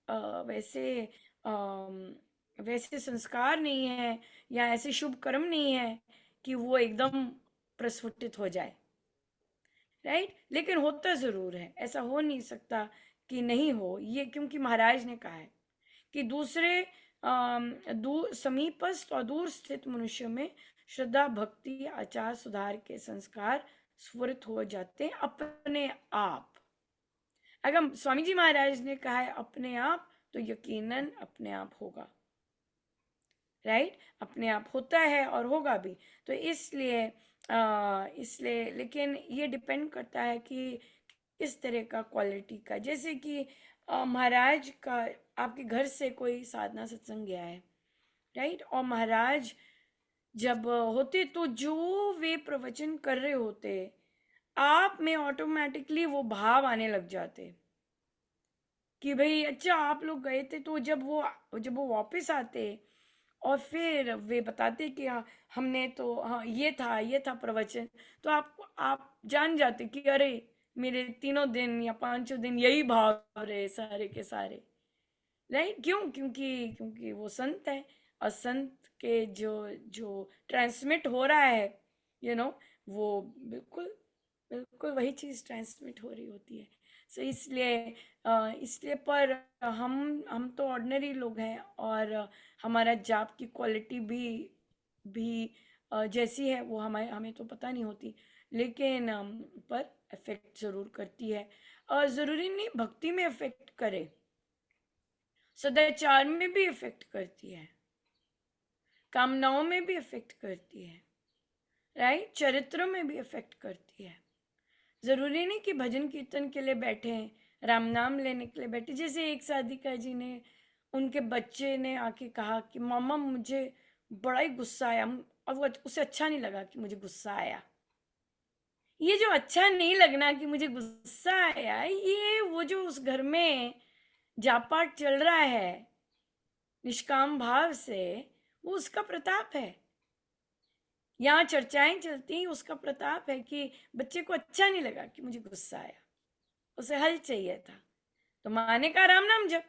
अ, वैसे अम, वैसे संस्कार नहीं है, या ऐसे शुभ कर्म नहीं है कि वो एकदम प्रस्फुटित हो जाए। राइट, लेकिन होता जरूर है, ऐसा हो नहीं सकता कि नहीं हो ये, क्योंकि महाराज ने कहा है कि दूसरे दूर समीपस्थ और दूर स्थित मनुष्य में श्रद्धा, भक्ति, आचार, सुधार के संस्कार स्फुरित हो जाते हैं अपने आप। अगर स्वामी जी महाराज ने कहा है अपने आप, तो यकीनन अपने आप होगा। राइट, अपने आप होता है और होगा भी। तो इसलिए लेकिन ये डिपेंड करता है कि किस तरह का क्वालिटी का, जैसे कि महाराज का आपके घर से कोई साधना सत्संग गया है, राइट, और महाराज जब होते तो जो वे प्रवचन कर रहे होते, आप में ऑटोमेटिकली वो भाव आने लग जाते कि भाई अच्छा आप लोग गए थे। तो जब वो वापस आते और फिर वे बताते कि हाँ हमने तो, हाँ ये था प्रवचन, तो आप जान जाते कि अरे मेरे 3 दिन या 5 दिन यही भाव रहे सारे के सारे। राइट, क्यों? क्योंकि वो संत है, और संत के जो जो ट्रांसमिट हो रहा है, वो बिल्कुल बिल्कुल वही चीज ट्रांसमिट हो रही होती है। सो इसलिए पर हम तो ऑर्डिनरी लोग हैं, और हमारा जाप की क्वालिटी भी जैसी है वो हमें तो पता नहीं होती, लेकिन पर इफेक्ट जरूर करती है। और जरूरी नहीं भक्ति में इफेक्ट करे, सदाचार में भी इफेक्ट करती है, कामनाओं में भी इफेक्ट करती है, राइट, चरित्रों में भी इफेक्ट करती है। जरूरी नहीं कि भजन कीर्तन के लिए बैठे हैं, राम नाम लेने के लिए बैठे। जैसे एक साधिका जी ने, उनके बच्चे ने आके कहा कि मामा मुझे बड़ा ही गुस्सा आया, और वो उसे अच्छा नहीं लगा कि मुझे गुस्सा आया। ये जो अच्छा नहीं लगना कि मुझे गुस्सा आया, ये वो जो उस घर में जाप पाठ चल रहा है निष्काम भाव से, वो उसका प्रताप है। यहाँ चर्चाएं चलती, उसका प्रताप है कि बच्चे को अच्छा नहीं लगा कि मुझे गुस्सा आया, उसे हल चाहिए था, तो माँ ने कहा राम नाम जप।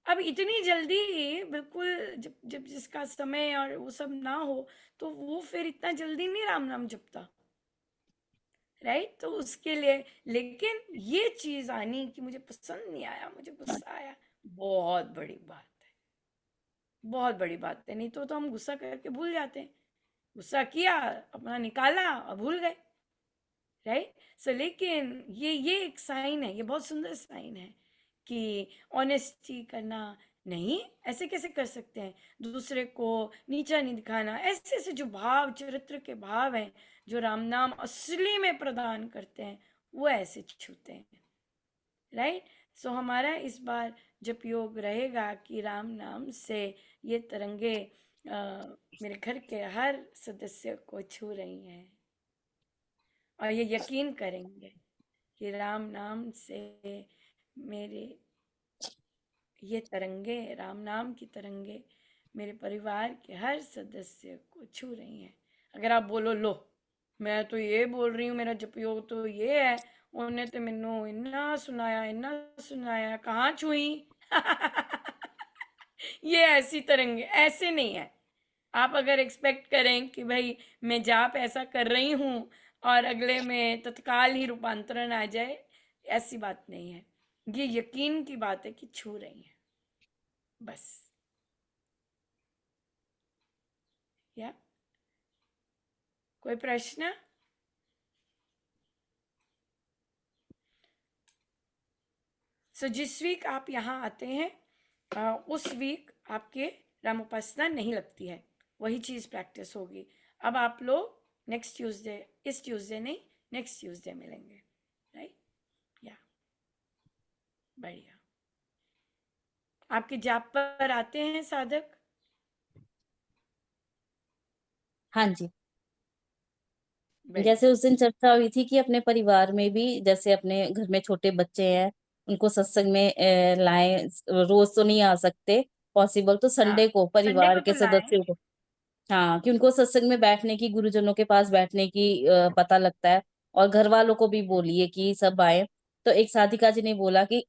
अब इतनी जल्दी बिल्कुल, जब जब जिसका समय और वो सब ना हो, तो वो फिर इतना जल्दी नहीं राम नाम जपता। राइट, तो उसके लिए, लेकिन ये चीज आनी कि मुझे पसंद नहीं आया, मुझे गुस्सा आया, बहुत बड़ी बात है, बहुत बड़ी बात है। नहीं तो हम गुस्सा करके भूल जाते हैं, गुस्सा किया, अपना निकाला और भूल गए। राइट, सो लेकिन ये एक साइन है, ये बहुत सुंदर साइन है कि ऑनेस्टी करना। नहीं, ऐसे कैसे कर सकते हैं, दूसरे को नीचा नहीं दिखाना, ऐसे ऐसे जो भाव, चरित्र के भाव हैं जो राम नाम असली में प्रदान करते हैं, वो ऐसे छूते हैं। राइट, सो हमारा इस बार जप योग रहेगा कि राम नाम से ये तरंगे मेरे घर के हर सदस्य को छू रही हैं, और ये यकीन करेंगे कि राम नाम से मेरे ये तरंगे, राम नाम की तरंगे मेरे परिवार के हर सदस्य को छू रही हैं। अगर आप बोलो लो मैं तो ये बोल रही हूँ, मेरा जप योग तो ये है, उन्हें तो मैनू इन्ना सुनाया, कहाँ छुई ये ऐसी तरंगे ऐसे नहीं है। आप अगर एक्सपेक्ट करें कि भाई मैं जाप ऐसा कर रही हूँ और अगले में तत्काल ही रूपांतरण आ जाए, ऐसी बात नहीं है, ये यकीन की बात है कि छू रही हैं बस। या कोई प्रश्न? सो जिस वीक आप यहाँ आते हैं उस वीक आपके रामोपासना नहीं लगती है, वही चीज़ प्रैक्टिस होगी। अब आप लोग नेक्स्ट ट्यूसडे, इस ट्यूसडे नहीं, नेक्स्ट ट्यूसडे मिलेंगे, राइट? या बढ़िया। आपके जाप पर आते हैं साधक? हाँ जी। बढ़िया। जैसे उस दिन चर्चा हुई थी कि अपने परिवार में भी, जैसे अपने घर में छोटे बच्चे हैं, उनको सत्संग में लाएं। रोज तो नहीं आ सकते पॉसिबल, तो हाँ, संडे को संडे परिवार को के तो लाएं। सदस्यों को, हाँ, कि उनको सत्संग में बैठने की, गुरुजनों के पास बैठने की पता लगता है। और घर वालों को भी बोलिए कि सब आए। तो एक साधिका जी ने बोला कि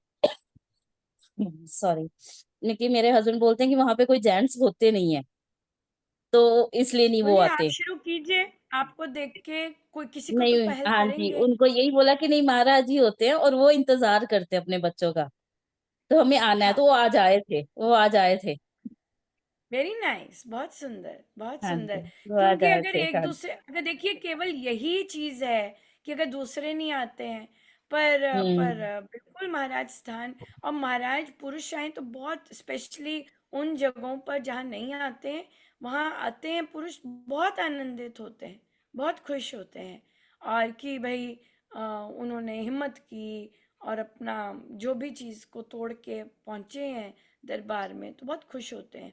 सॉरी, कि मेरे हस्बैंड बोलते हैं कि वहां पे कोई जेंट्स होते नहीं है, तो इसलिए नहीं वो बोलिए आप आते। शुरू कीजिए, आपको देख के कोई किसी को तो नहीं, पहल हाँ जी, करेंगे। उनको यही बोला कि नहीं, महाराज जी होते हैं और वो इंतजार करते हैं अपने बच्चों का, तो हमें आना है। हाँ, तो वो आज आए थे। वेरी नाइस, बहुत सुंदर, बहुत हाँ सुंदर। जी, वो आज क्योंकि आए अगर थे। एक हाँ जी। दूसरे, अगर देखिए केवल यही चीज है कि अगर दूसरे नहीं आते हैं, पर हम्म। बिल्कुल महाराज स्थान और महाराज पुरुष आए तो बहुत स्पेशली उन जगहों पर जहाँ नहीं आते हैं, वहाँ आते हैं पुरुष, बहुत आनंदित होते हैं, बहुत खुश होते हैं। और कि भाई उन्होंने हिम्मत की और अपना जो भी चीज को तोड़ के पहुंचे हैं दरबार में, तो बहुत खुश होते हैं।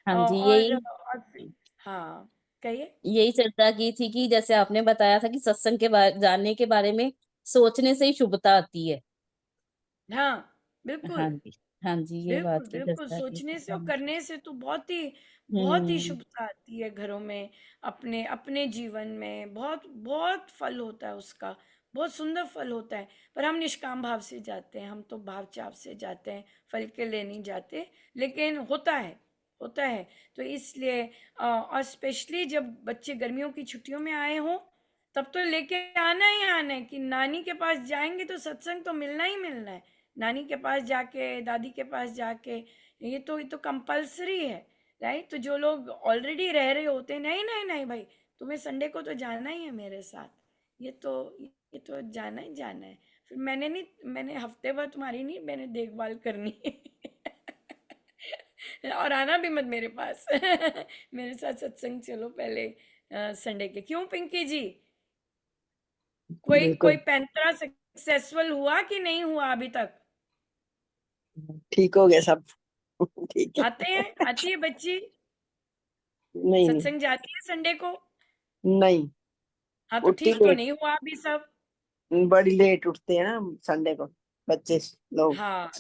हाँ जी, हाँ, कहिए। यही चर्चा की थी कि जैसे आपने बताया था कि सत्संग के बारे, जानने के बारे में सोचने से ही शुभता आती है। हाँ, हाँ बिल्कुल, जी। हाँ जी, ये बिल्कुल, बात की बिल्कुल, चर्चा की सोचने थी। से हाँ और जी। करने से तो बहुत ही हम्म। शुभता आती है घरों में, अपने अपने जीवन में बहुत बहुत फल होता है उसका, बहुत सुंदर फल होता है। पर हम निष्काम भाव से जाते हैं, हम तो भाव चाव से जाते हैं, फल के लिए नहीं जाते। लेकिन होता है, होता है। तो इसलिए और स्पेशली जब बच्चे गर्मियों की छुट्टियों में आए हों, तब तो लेके आना ही आना है कि नानी के पास जाएंगे तो सत्संग तो मिलना ही मिलना है। नानी के पास जाके, दादी के पास जाके, ये तो कंपलसरी है, राइट? तो जो लोग ऑलरेडी रह रहे होते हैं, नहीं नहीं नहीं भाई, तुम्हें संडे को तो जाना ही है मेरे साथ, ये तो जाना ही जाना है। फिर मैंने हफ्ते भर तुम्हारी नहीं, मैंने देखभाल करनी है। और आना भी मत मेरे पास। मेरे साथ सत्संग चलो पहले संडे के। क्यों पिंकी जी, कोई कोई बिल्कुल पैंतरा सक्सेसफुल हुआ कि नहीं हुआ अभी तक? ठीक हो गया सब। ठीक है। आते हैं, आती है बच्ची, नहीं नहीं सत्संग जाती है संडे को? नहीं, हाँ, तो उठती ठीक तो लेट, नहीं हुआ अभी सब? बड़ी लेट उठते हैं ना संडे को बच्चे लोग। हाँ,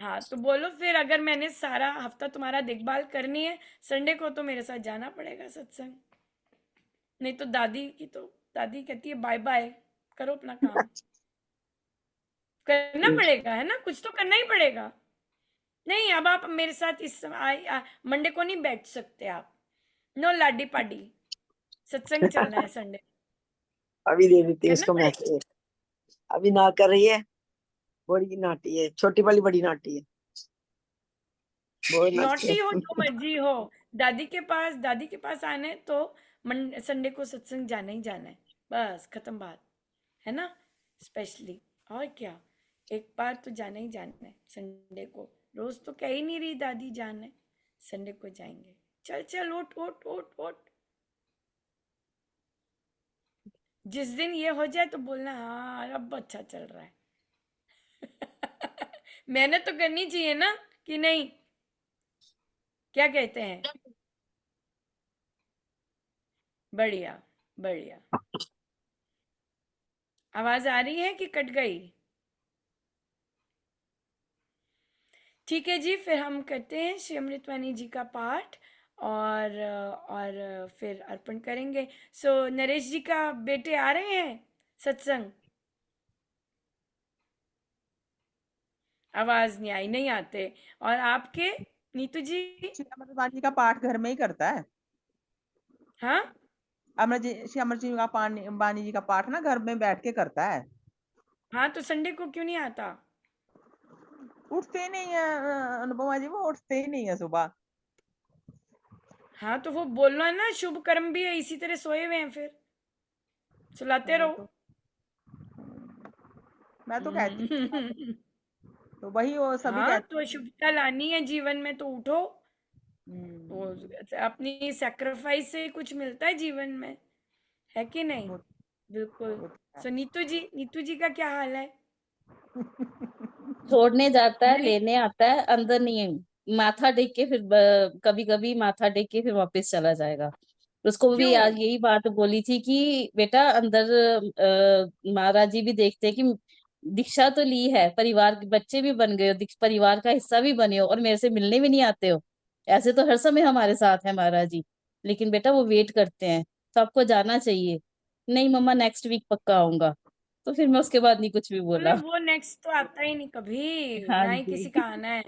हाँ, तो बोलो फिर, अगर मैंने सारा हफ्ता तुम्हारा देखभाल करनी है, संडे को तो मेरे साथ जाना पड़ेगा सत्संग। नहीं तो दादी कहती है बाय बाय, करो अपना काम। करना पड़ेगा, है ना, कुछ तो करना ही पड़ेगा। नहीं, अब आप मेरे साथ इस समय मंडे को नहीं बैठ सकते आप। नो लाडी पाडी, सत्संग चलना है संडे, अभी दे देती है करना उसको पड़ेगा। मैसेज। अभी ना कर रही है, बड़ी नाटी है, छोटी वाली बड़ी नाटी है, बहुत नाटी नॉटी हो है। जो मर्जी हो, दादी के पास आना है तो संडे को सत्संग जाना ही जाना है, बस खत्म बात, है ना? स्पेशली, और क्या, एक बार तो जाना ही जाना है संडे को। रोज तो कह ही नहीं रही दादी जाना है, संडे को जाएंगे। चल चल, उठ उठ उठ उठ। जिस दिन ये हो जाए तो बोलना हाँ अब अच्छा चल रहा है। मेहनत तो करनी चाहिए ना, कि नहीं? क्या कहते हैं? बढ़िया, बढ़िया। आवाज आ रही है कि कट गई? ठीक है जी, फिर हम करते हैं श्री अमृतवाणी जी का पाठ, और फिर अर्पण करेंगे। सो नरेश जी का बेटे आ रहे हैं सत्संग? आवाज नहीं आई, नहीं आते। और आपके नीतू जी? श्री अमृतवाणी का पाठ घर में ही करता है। हाँ, श्री अमृत जी का वाणी जी का पाठ ना घर में बैठ के करता है। हाँ, तो संडे को क्यों नहीं आता? उठते ही नहीं है अनुपमा जी, वो उठते ही नहीं है सुबह। हाँ, तो वो बोलना है ना, शुभ कर्म भी है, इसी तरह सोए हुए हैं फिर, सुलाते वो रहो। तो मैं तो कहती हूँ सुबह को, हम्म। तो वही वो सभी हाँ, कहते तो हैं। शुभता लानी है जीवन में तो उठो। वो हम्म, अपनी सैक्रिफाइस से ही कुछ मिलता है जीवन में, है कि नहीं? वो बिल्कुल। वो तो है। सो नीतू जी का क्या हाल है? छोड़ने जाता है, नहीं। लेने आता है, अंदर नहीं है। माथा टेक के फिर कभी कभी माथा टेक के फिर वापस चला जाएगा। उसको भी क्यों? आज यही बात बोली थी कि बेटा अंदर महाराज जी भी देखते हैं कि दीक्षा तो ली है, परिवार के बच्चे भी बन गए हो, परिवार का हिस्सा भी बने हो, और मेरे से मिलने भी नहीं आते हो। ऐसे तो हर समय हमारे साथ है महाराज जी, लेकिन बेटा वो वेट करते हैं, तो आपको जाना चाहिए। नहीं मम्मा, नेक्स्ट वीक पक्का आऊंगा। तो फिर मैं उसके बाद नहीं कुछ भी बोला। बोले वो नेक्स्ट तो आता ही नहीं कभी, हाँ ना ही जी। किसी का आना है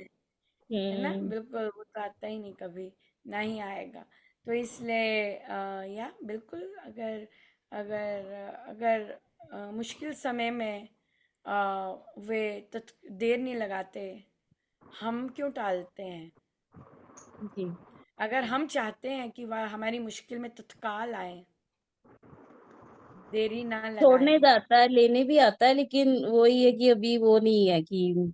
ना? हम्म। बिल्कुल, वो तो आता ही नहीं कभी, ना ही आएगा। तो इसलिए या बिल्कुल, अगर अगर अगर मुश्किल समय में वे देर नहीं लगाते, हम क्यों टालते हैं? जी। अगर हम चाहते हैं कि वह हमारी मुश्किल में तत्काल आए, देरी ना छोड़ने लगाए, जाता है, लेने भी आता है, लेकिन वही है कि अभी वो नहीं है कि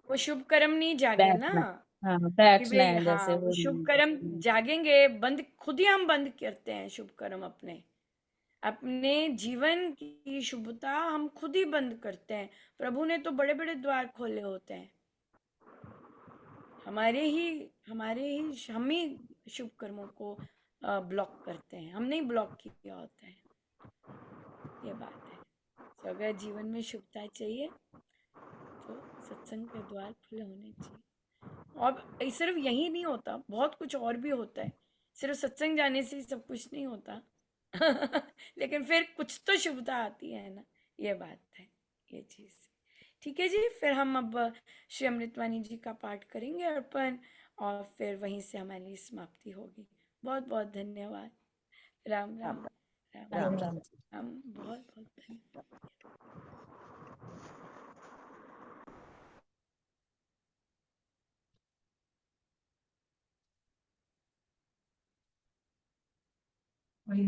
वो शुभ कर्म नहीं जागे ना, बैठना। हाँ, कि बैठना भाई है जैसे हाँ वो वो शुभ नहीं। कर्म जागेंगे, बंद खुद ही हम बंद करते हैं शुभ कर्म अपने, अपने जीवन की शुभता हम खुद ही बंद करते हैं। प्रभु ने तो बड़े बड़े द्वार खोले होते हैं, हम ही शुभ कर्मों को ब्लॉक करते हैं, हम नहीं ब्लॉक किया होता है। ये बात है। तो अगर जीवन में शुभता चाहिए तो सत्संग के द्वार खुले होने चाहिए। और सिर्फ यही नहीं होता, बहुत कुछ और भी होता है, सिर्फ सत्संग जाने से ही सब कुछ नहीं होता। लेकिन फिर कुछ तो शुभता आती है ना, ये बात है, ये चीज़। ठीक है जी, फिर हम अब श्री अमृतवाणी जी का पाठ करेंगे अर्पण, और फिर वहीं से हमारी समाप्ति होगी। बहुत बहुत धन्यवाद। राम राम राम। राम राम राम राम। राम। राम। बहुत बहुत धन्यवाद। वही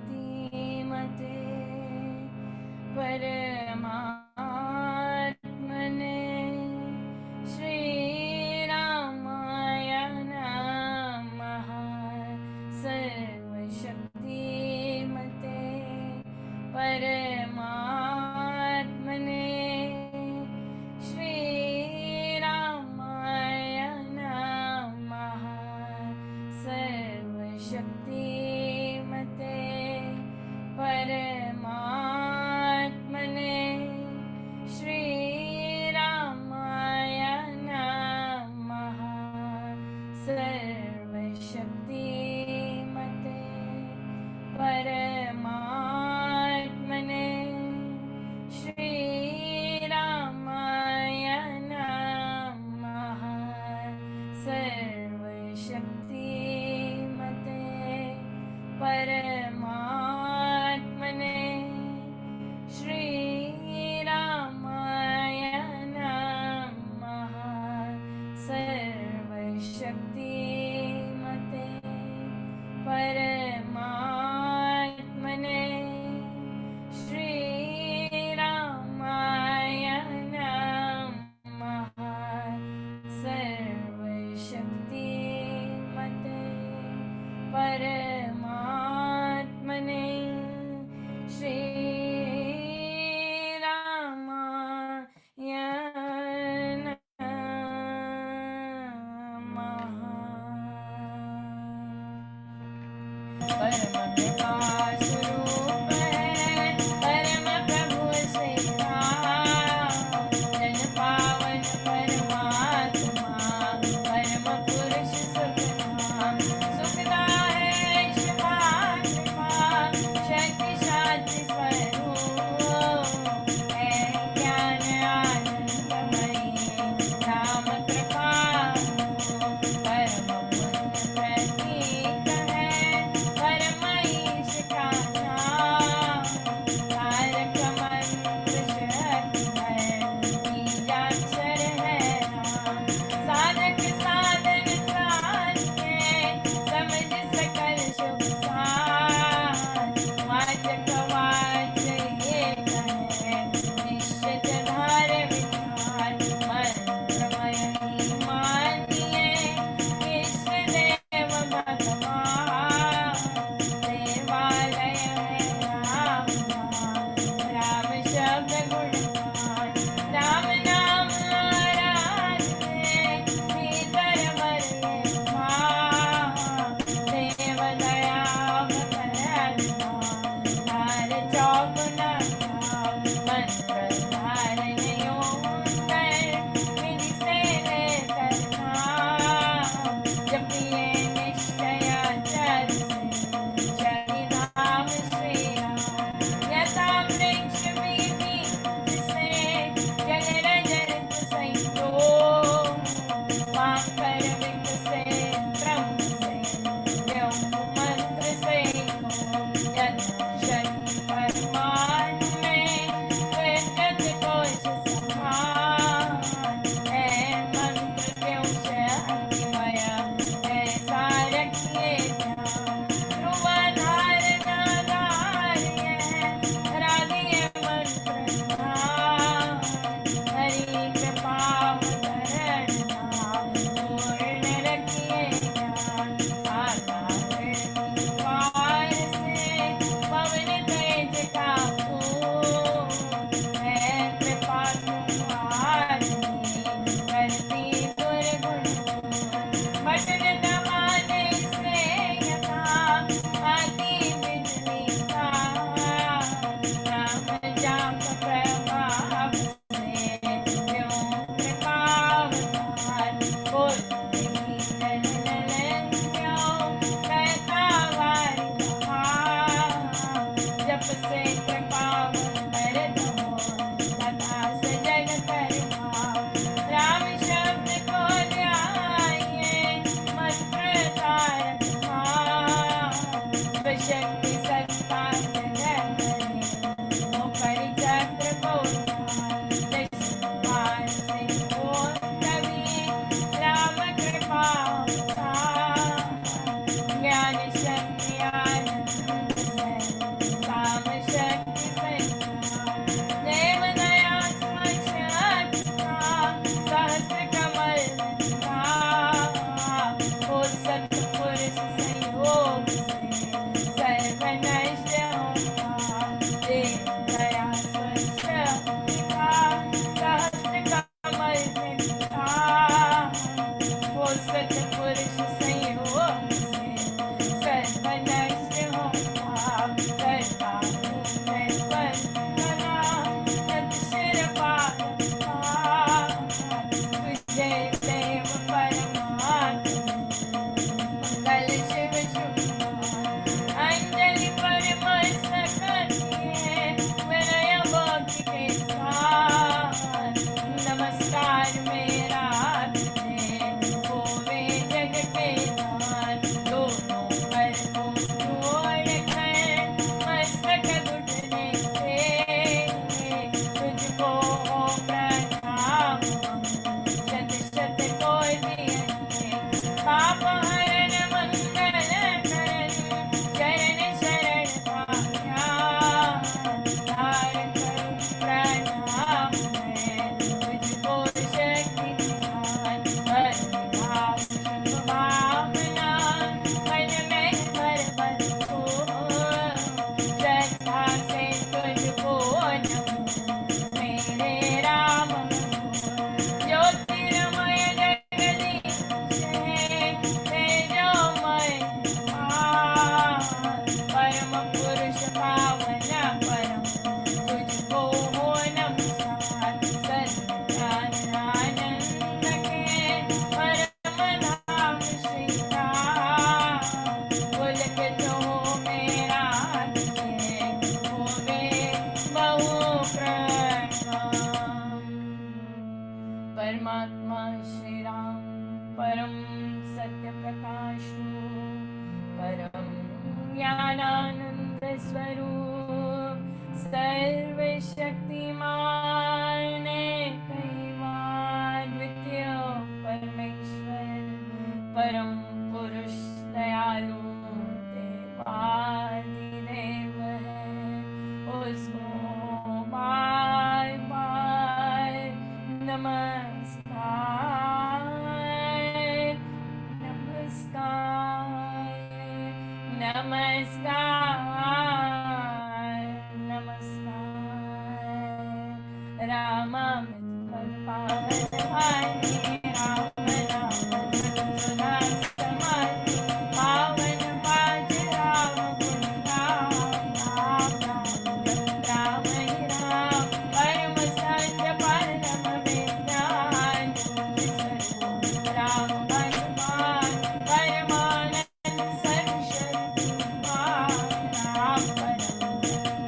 सर्वशक्तिमते परमात्मने श्रीरामाय नमः। सर्वशक्तिमते परमात्मने श्रीरामाय नमः। सर्वशक्तिमते परमात्मने श्रीरामाय नमः। सर्वशक्तिमते परमात्मने श्रीरामाय नमः। सर्वशक्तिमते परमात्मने श्रीरामाय नमः। परमात्मने श्रीरामाय नमः। सर्वशक्तिमते परमात्मने श्रीरामाय नमः। परम कृपा स्वरूप है परम प्रभु श्री राम, जन पावन परमात्मा परम पुरुष सुखधाम। सुखदा है शिवा कृपा शक्ति शांति स्वरूप, है ज्ञान आनंदमयी राम कृपा परम पुण्य प्रतीक है परम ईश का नाम। तारक मंत्र शक्ति है बीजाक्षर है राम। साधक साधन साध्य समझ सकल शुभ साध, वाचक वाच एक है निश्चित धार विचार। मंत्रमय ही मानिए इष्ट देव भगवान, देवालय है राम नाम राम शब्द गुणगान। राम नाम आराधने भीतर भरे भाव, देव दया भरना धार चौक न जाओ। मंत्र धारण योग विधि से लेकर नाम, जपिए निश्चय चर जय नाम श्री राम। यथा वृक्ष से जग रजत सैतो, वाकर विक से ब्रह्म से व्योम मंत्र से हो। यथा शक्ति परमाण में जगत कोश समान, है मंत्र क्यों से अतिमय ऐसा रखिए ध्यान। ध्रुव धारणा धार्य राधिए मंत्र ध्यान, हरि कृपा अवतरण नाम पूर्ण रखिए ज्ञान। वार से पवन तेज का फूल, है कृपा तुम्हारी करती दुर्गुण दूर। बटन दबाने से यथा आती बिजली का, राम जाप प्रभाव से व्योम कृपा अवतार। बोलते ही जन नलन क्यों कहता वारि बहार, जप से कृपा कर दो तथा से जग कर भाव। राम शब्द को ध्याये मंत्र तारक भाव, स्वशक्ति सत्ता जगत करे वो परिचक्र को उधार। दशवार से हो कभी राम कृपा अवतार, ज्ञान शक्ति आनंद है काम शक्ति संसार। देव दया स्वशक्ता सहस्र कमल निधान, हो सत्पुरुष संयोग से सर्व नश्ट होता। देव दया स्वशक्ता सहस्र कमल निधान, हो सत्पुरुष संयोग से सर्व नश्ट होता। करता हूँ मैं वंदना तत्शिर पादुका, तुझे देव परमात्मा मंगल शिव शुभमान। अंजलि परमस्तकर्तिये विनय भक्ति के साथ, नमस्कार मेरा तुझे होवे जग के ज्ञानानंद स्वरूप सर्वशक्तिमान कैवान द्वितीय परमेश्वर परम पुरुष दयालु देवादिदेव है, उसको बार बार नमस्कार नमस्कार नमस्कार नमस्कार। रामामृत पद पावन वाणी राम नाम सुना समाधि पावन पाज राम गुण राम राम राम राम ही राम परम सत्य परम विज्ञान स्वरूप राम भगवान परमानंद सर्वशक्तिमान राम परम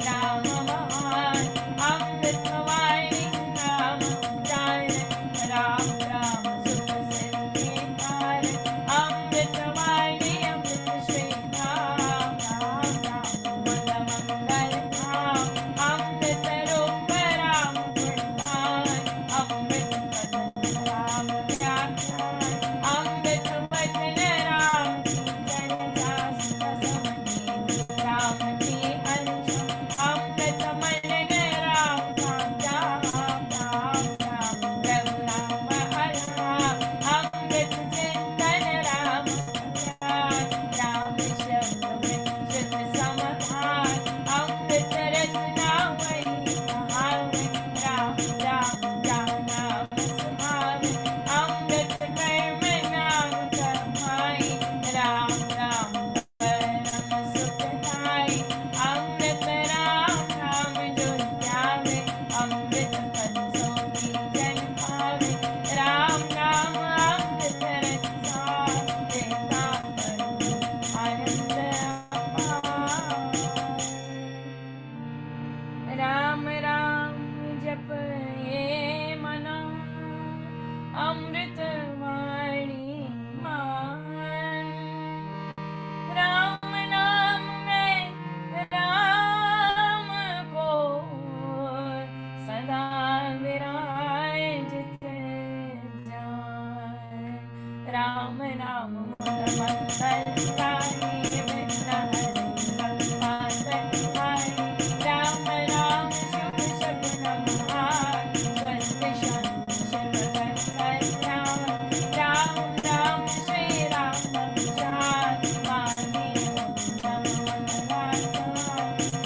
राम महान अमृतवाणी राम उच्चारण राम राम सुख सिद्धि कारण अमृतवाणी अमृत श्री राम राम राम मंगल मंगल धाम अमृत रूप राम गुणगान अमृत बदन राम व्याख्यान अमृत वचन राम कीर्तन दास रसमणी राम की अंश अमृत मन राम कांता राम राम प्रभु राम हर राम अमृत चिंतन राम ज्ञान राम शब्द में शुद्ध समाधान अमृत रचना वही कहावे राम राम राम नाम सुहावे अमृत कर्म नाम कमाई राम राम परम सुखदाई अमृत राम नाम जो ध्यावे अमृत पद सोई जन पावे राम नाम अमृत रसा देता परम आनंद अपार। राम राम जप ये मना अमृत वाणी मान राम नाम में राम को सदा विराजित जान राम नाम मंगलकारी विघ्न हरि कल्पांतकारी राम राम शुभ शकुन महान स्वस्थ शांति शिव कल्याण राम राम श्री राम विचार वाणी नम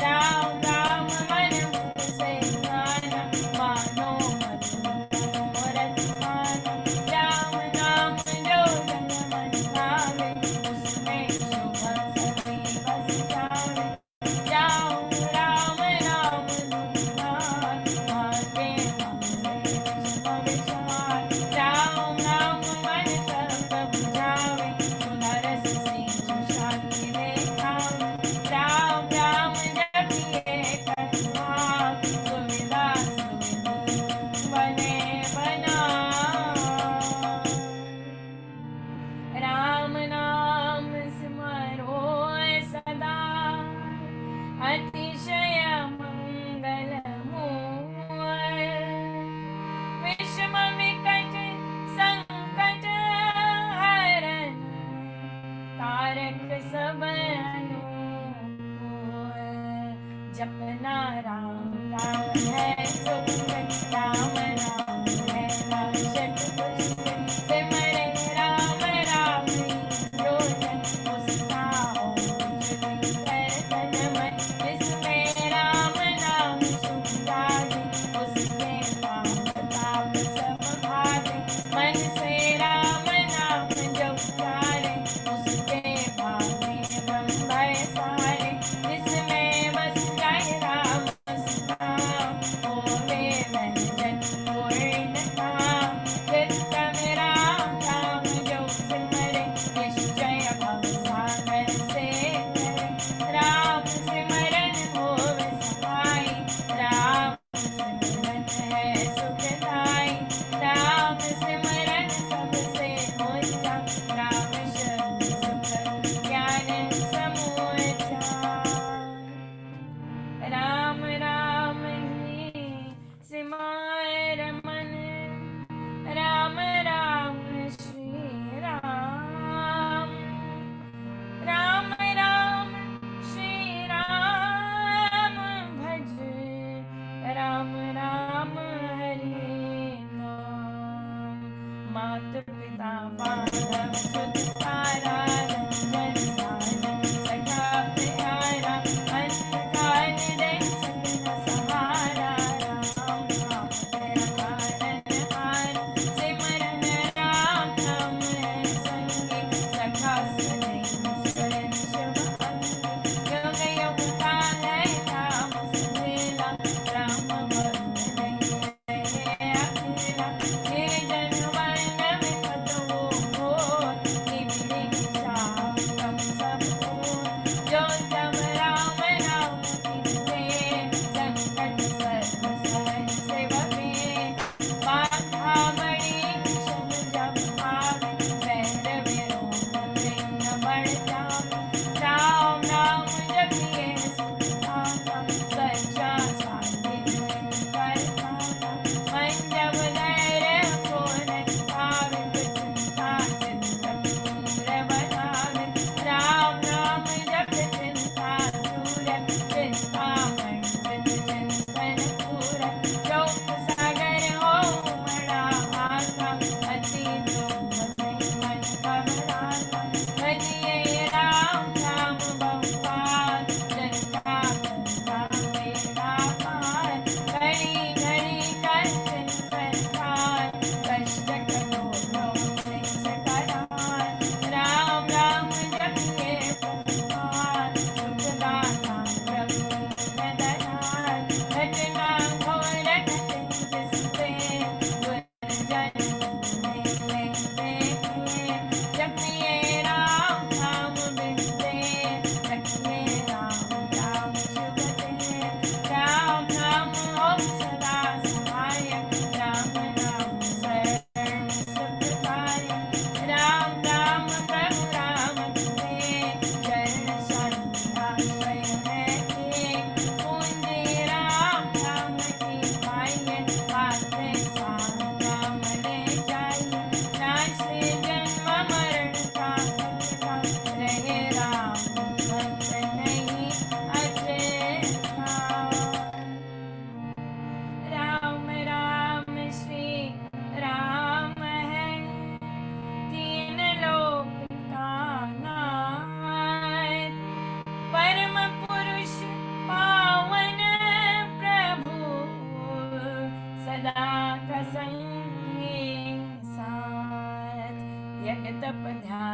राम राम मन से गाना मानो मनोरथ मानो राम नाम जो जन मन भावे उसमें शुभ सभी बस जावे जाओ राम नाम दुनियार भागे मांगे शुभ विचार राम नाम मन सब बुझावे सुनरस सिंह शांति देखावे राम राम जपिए कथा सुविधा सुविधि बने बना राम नाम स्मरो सदा अतिशय मंगल मूल विषम विकट संकट हरण तारक सब अनुकूल जपना राम राम है सुख राम राम है नाशक दुष्ट सिमरे राम राम रोशन उसका हो शुद्धि कर तन मन जिसमें राम नाम सुख जागे उसके पाप ताप सब भागे मन से राम नाम जप जाने उसके भागे ब्रह्म भय सारे जिसमें बस जाए राम नाम होवे व्यंजन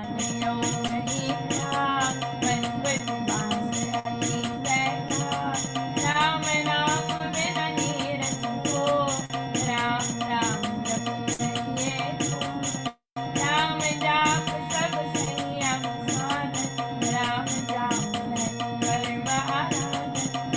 ध्यान योग ही था, मन बुद्धि बांस रही बैठा, राम नाम बिना नीरस हो, राम राम जप रहिए तो, राम जाप सब संयम साधन, राम जाप है कर्म आराधन,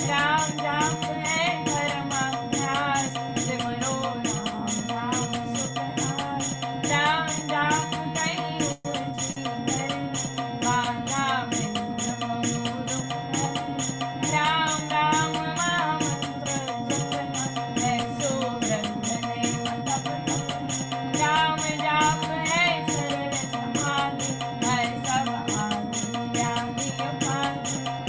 राम जाप है धर्म अभ्यास, सिमरो राम राम सुखदास, राम जाप कहीं ऊंची धरनी, बाधा बिंद मोर मुरली, राम राम महामंत्र जपना, ऐसो ग्रंथने मतप राम जाप है सरल समाधि, है सब आदि ज्ञानी अपार,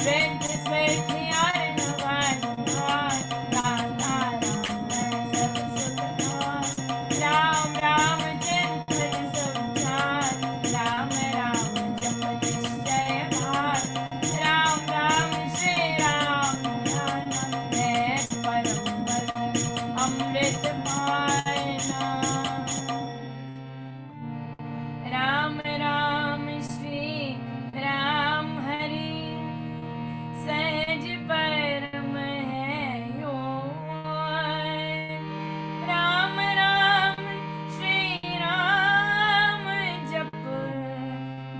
वेद श्वेत और नवान भार, दाता राम है सब सुखदार, राम राम चिंतन सब जान, राम राम जप निश्चय भार, राम राम श्री राम ध्यान, है परम पद अमृत पाना, राम राम श्री राम हरि, सहज परम है योग, राम राम श्री राम जप,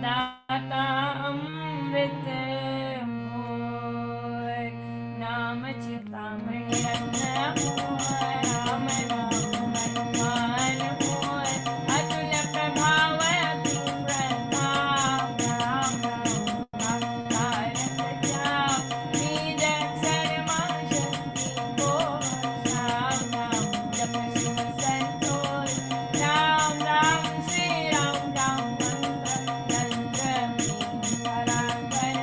दाता अमृत भोग, नाम चिंतामणि रत्न मोह, राम नाम मनमान मोह, अतुल प्रभाव अति प्रताप, राम नाम कारक जाप, निज अक्षर मां शक्ति को, राम नाम जप शिव संतोष, राम राम श्री राम राम मंत्र, तंत्र में पराकर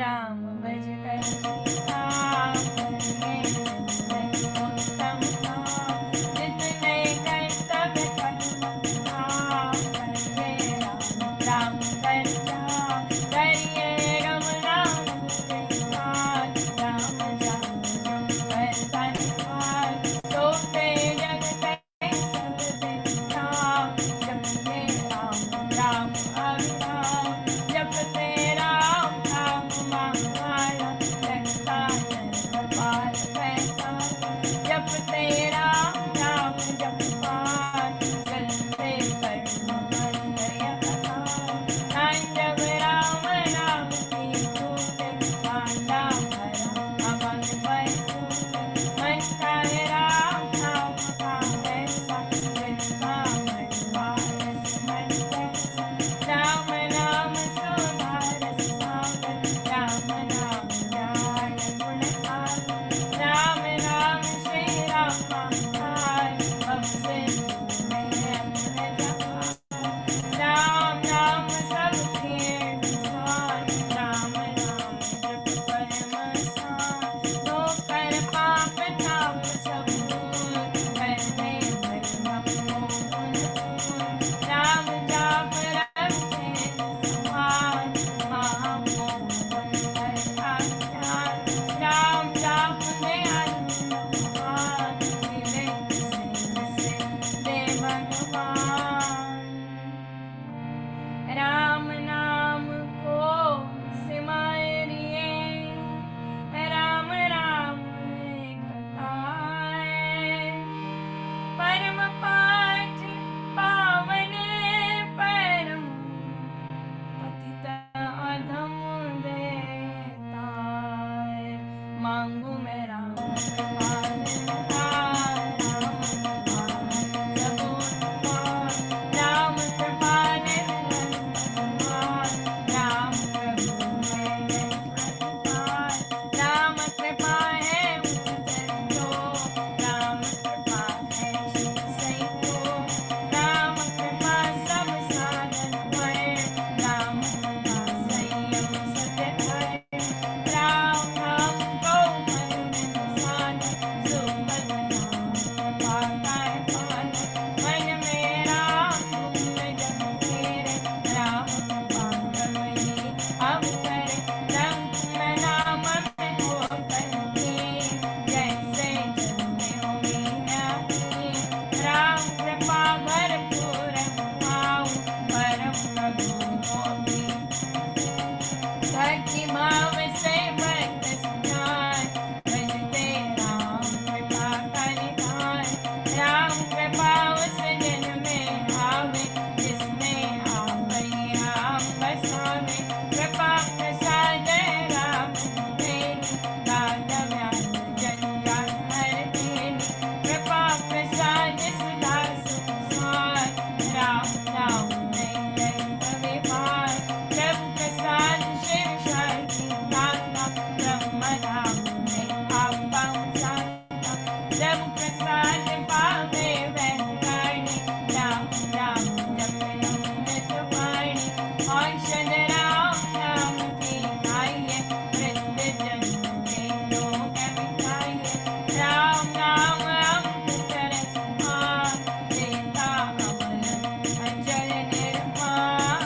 राम भज कर सीता करिए उत्तम काम जितने कर्तव्य कर्म करिए राम कर जाम करिए रम राम जयकार राम जाम कर धन्यवाद तो पे जगत सब देवता जपते राम राम अविराम जपते राम राम माया लगता जन्मपाल पैसा जपते राम राम जपपाल चलते कर्म मंगय कथा जब राम राम की टूटे पांडा भरा अमन वैकुंठ मन का राम नाम का ऐसा जिनका महिमा रस मन कैसा राम नाम सुधारस सागर राम नाम ज्ञान गुण आगर राम नाम श्री राम महाकाल अब से मैं अपने जपा राम नाम सबके विशाल राम नाम जप परम आसान तो कर पाप ताप सब दूर करने भरम मोहन राम जाप रखे समान महामोहन हर आख्यान राम जाप में अनुमान मिले से दे भगवान राम नाम को सिमरिए राम राम कथाएं परम पाठ पावन परम पतित अधम देताय मांगू मैं राम कृपाल राम कृपाल राम प्रभु है प्रतिपाल राम कृपा है उतरो राम कृपा है शिव सैको राम कृपा सब साधन है राम कृपा संयम सत्य है राम नाम को मन में सान सुबह नाम पाता है पान मन में राम गुण जब तेरे राम कृपा कमई अब करे रंग में नाम में हो करके जैसे जन्मे हो मीना राम कृपा भरपूर पाऊं परम प्रभु को भी भक्ति भाव से भक्त सुनाए भजते राम कृपा का निधान राम कृपा उस जन में आवे जिसमें आवई राम बसावे कृपा प्रसाद राम तेरी दाता व्यास जन जान हर तेरी कृपा प्रसाद सुधा सुसार राम नाम नहीं नहीं कभी पार प्रभु प्रसाद शिव शांति दाता ब्रह्म राम नहीं आप पहुँचाता प्रभु प्रसाद पावे वह रानी राम राम जप अमृत वाणी औषध राम नाम की खाइए वृद्ध जन के लोग मिठाइए राम नाम अमृत रस पान देता अमल अचल निर्माण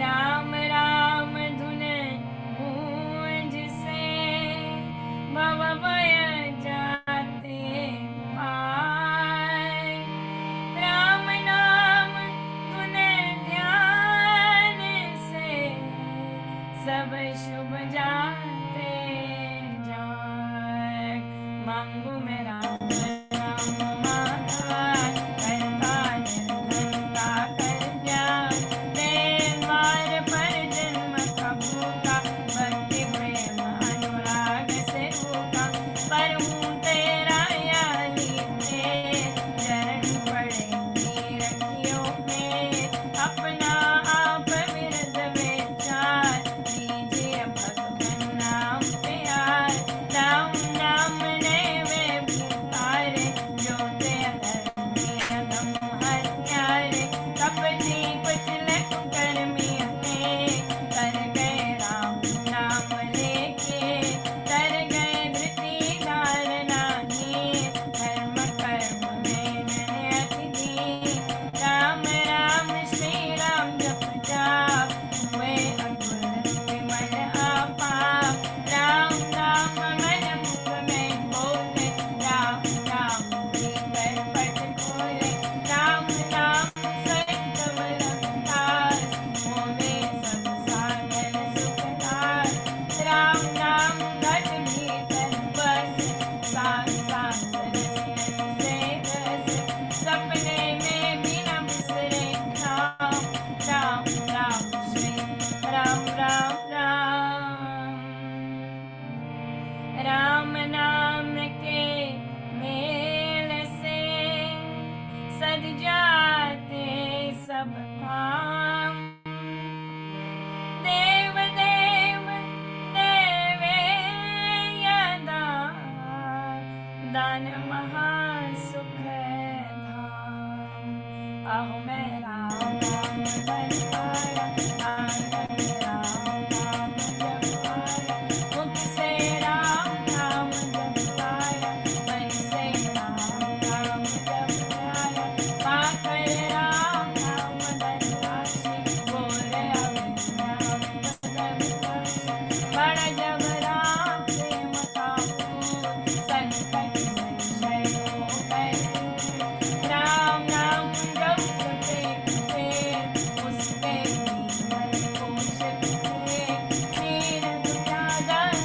राम राम धुन गूंज से भव भय जाते पाए राम नाम धुन ध्यान से सब शुभ जाते जाए मांगू मैं राम राम महाकाल करता निर्धन का कर ज्ञान देव मार पर जन्म का भूखा भक्ति प्रेम अनुराग से भूखा पर हूँ तेरा याली तेरे चरण पड़े रखियो में अपना आप विरद विचार दीजिए भगवान नाम प्यार राम नाम ने वे राम राम राम। राम नाम के मेल से सज जाते सब काम। देव देव देवे यदा दान महासुख धाम। अहो मैं राम नाम बन पाया, आंगन राम नाम जप पाया। मुख से राम नाम जप पाया, मन से राम नाम जप पाया। पाकर राम नाम धन राशि, बोल अविद्याम पदम राशि। बड़ जब राम प्रेम का फूल, संकट संशय हो गए। राम नाम जपते थे, उसके जीवन पोषक थे। दीन दुखियादार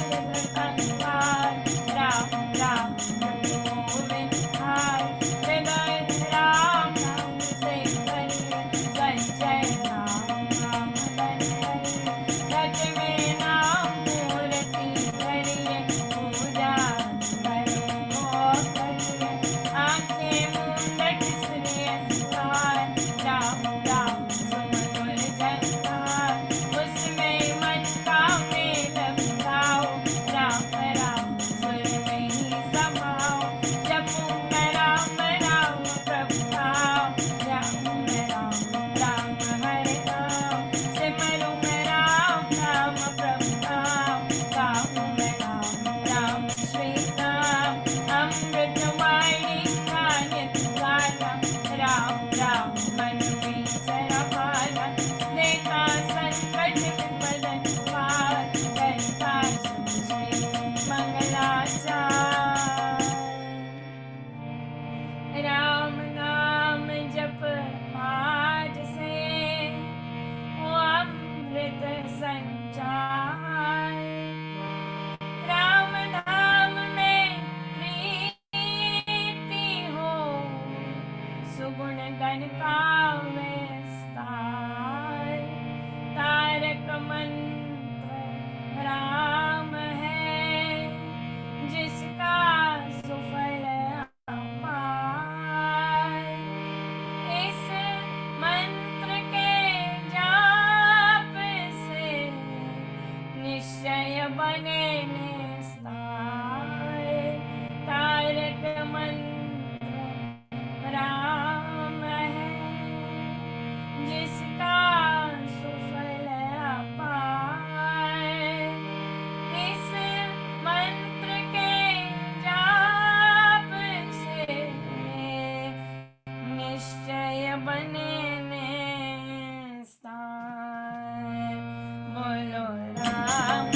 कंगाल, राम राम जपो गोविंद हाय। हृदय राम नाम से भरिए, संचय राम नाम धन हरिए। रच में नाम मूर्ति धरिए, पूजा करे हो करिए। आंखें मूंदट सुनिए सुधार, राम राम सुमधुर झंकार। उसमें मन का मेल बिठाओ, राम राम सुर में ही समाओ। जपूं मैं राम राम प्रभु नाम, राम राम हरे राम। सिमरूं मैं राम राम प्रभु नाम, गाऊं मैं राम राम श्री राम। अमृत वाणी का नित गाना, राम राम मन में सरहाना। देखा संकट विपद पार, करता शुभ श्री मंगलाचार। राम नाम जप पाठ से हो अमृत संचार। राम नाम में प्रीति हो, सुगुण गण पावे विस्तार। तारक मंत्र राम है, जिसका सुफल अपार। इस मंत्र के जाप से निश्चय बने निस्तार। तारक मंत्र राम है, जिसका सुफल अपार। इस मंत्र के जाप से निश्चय बने निस्तार। बोलो राम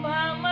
शुभम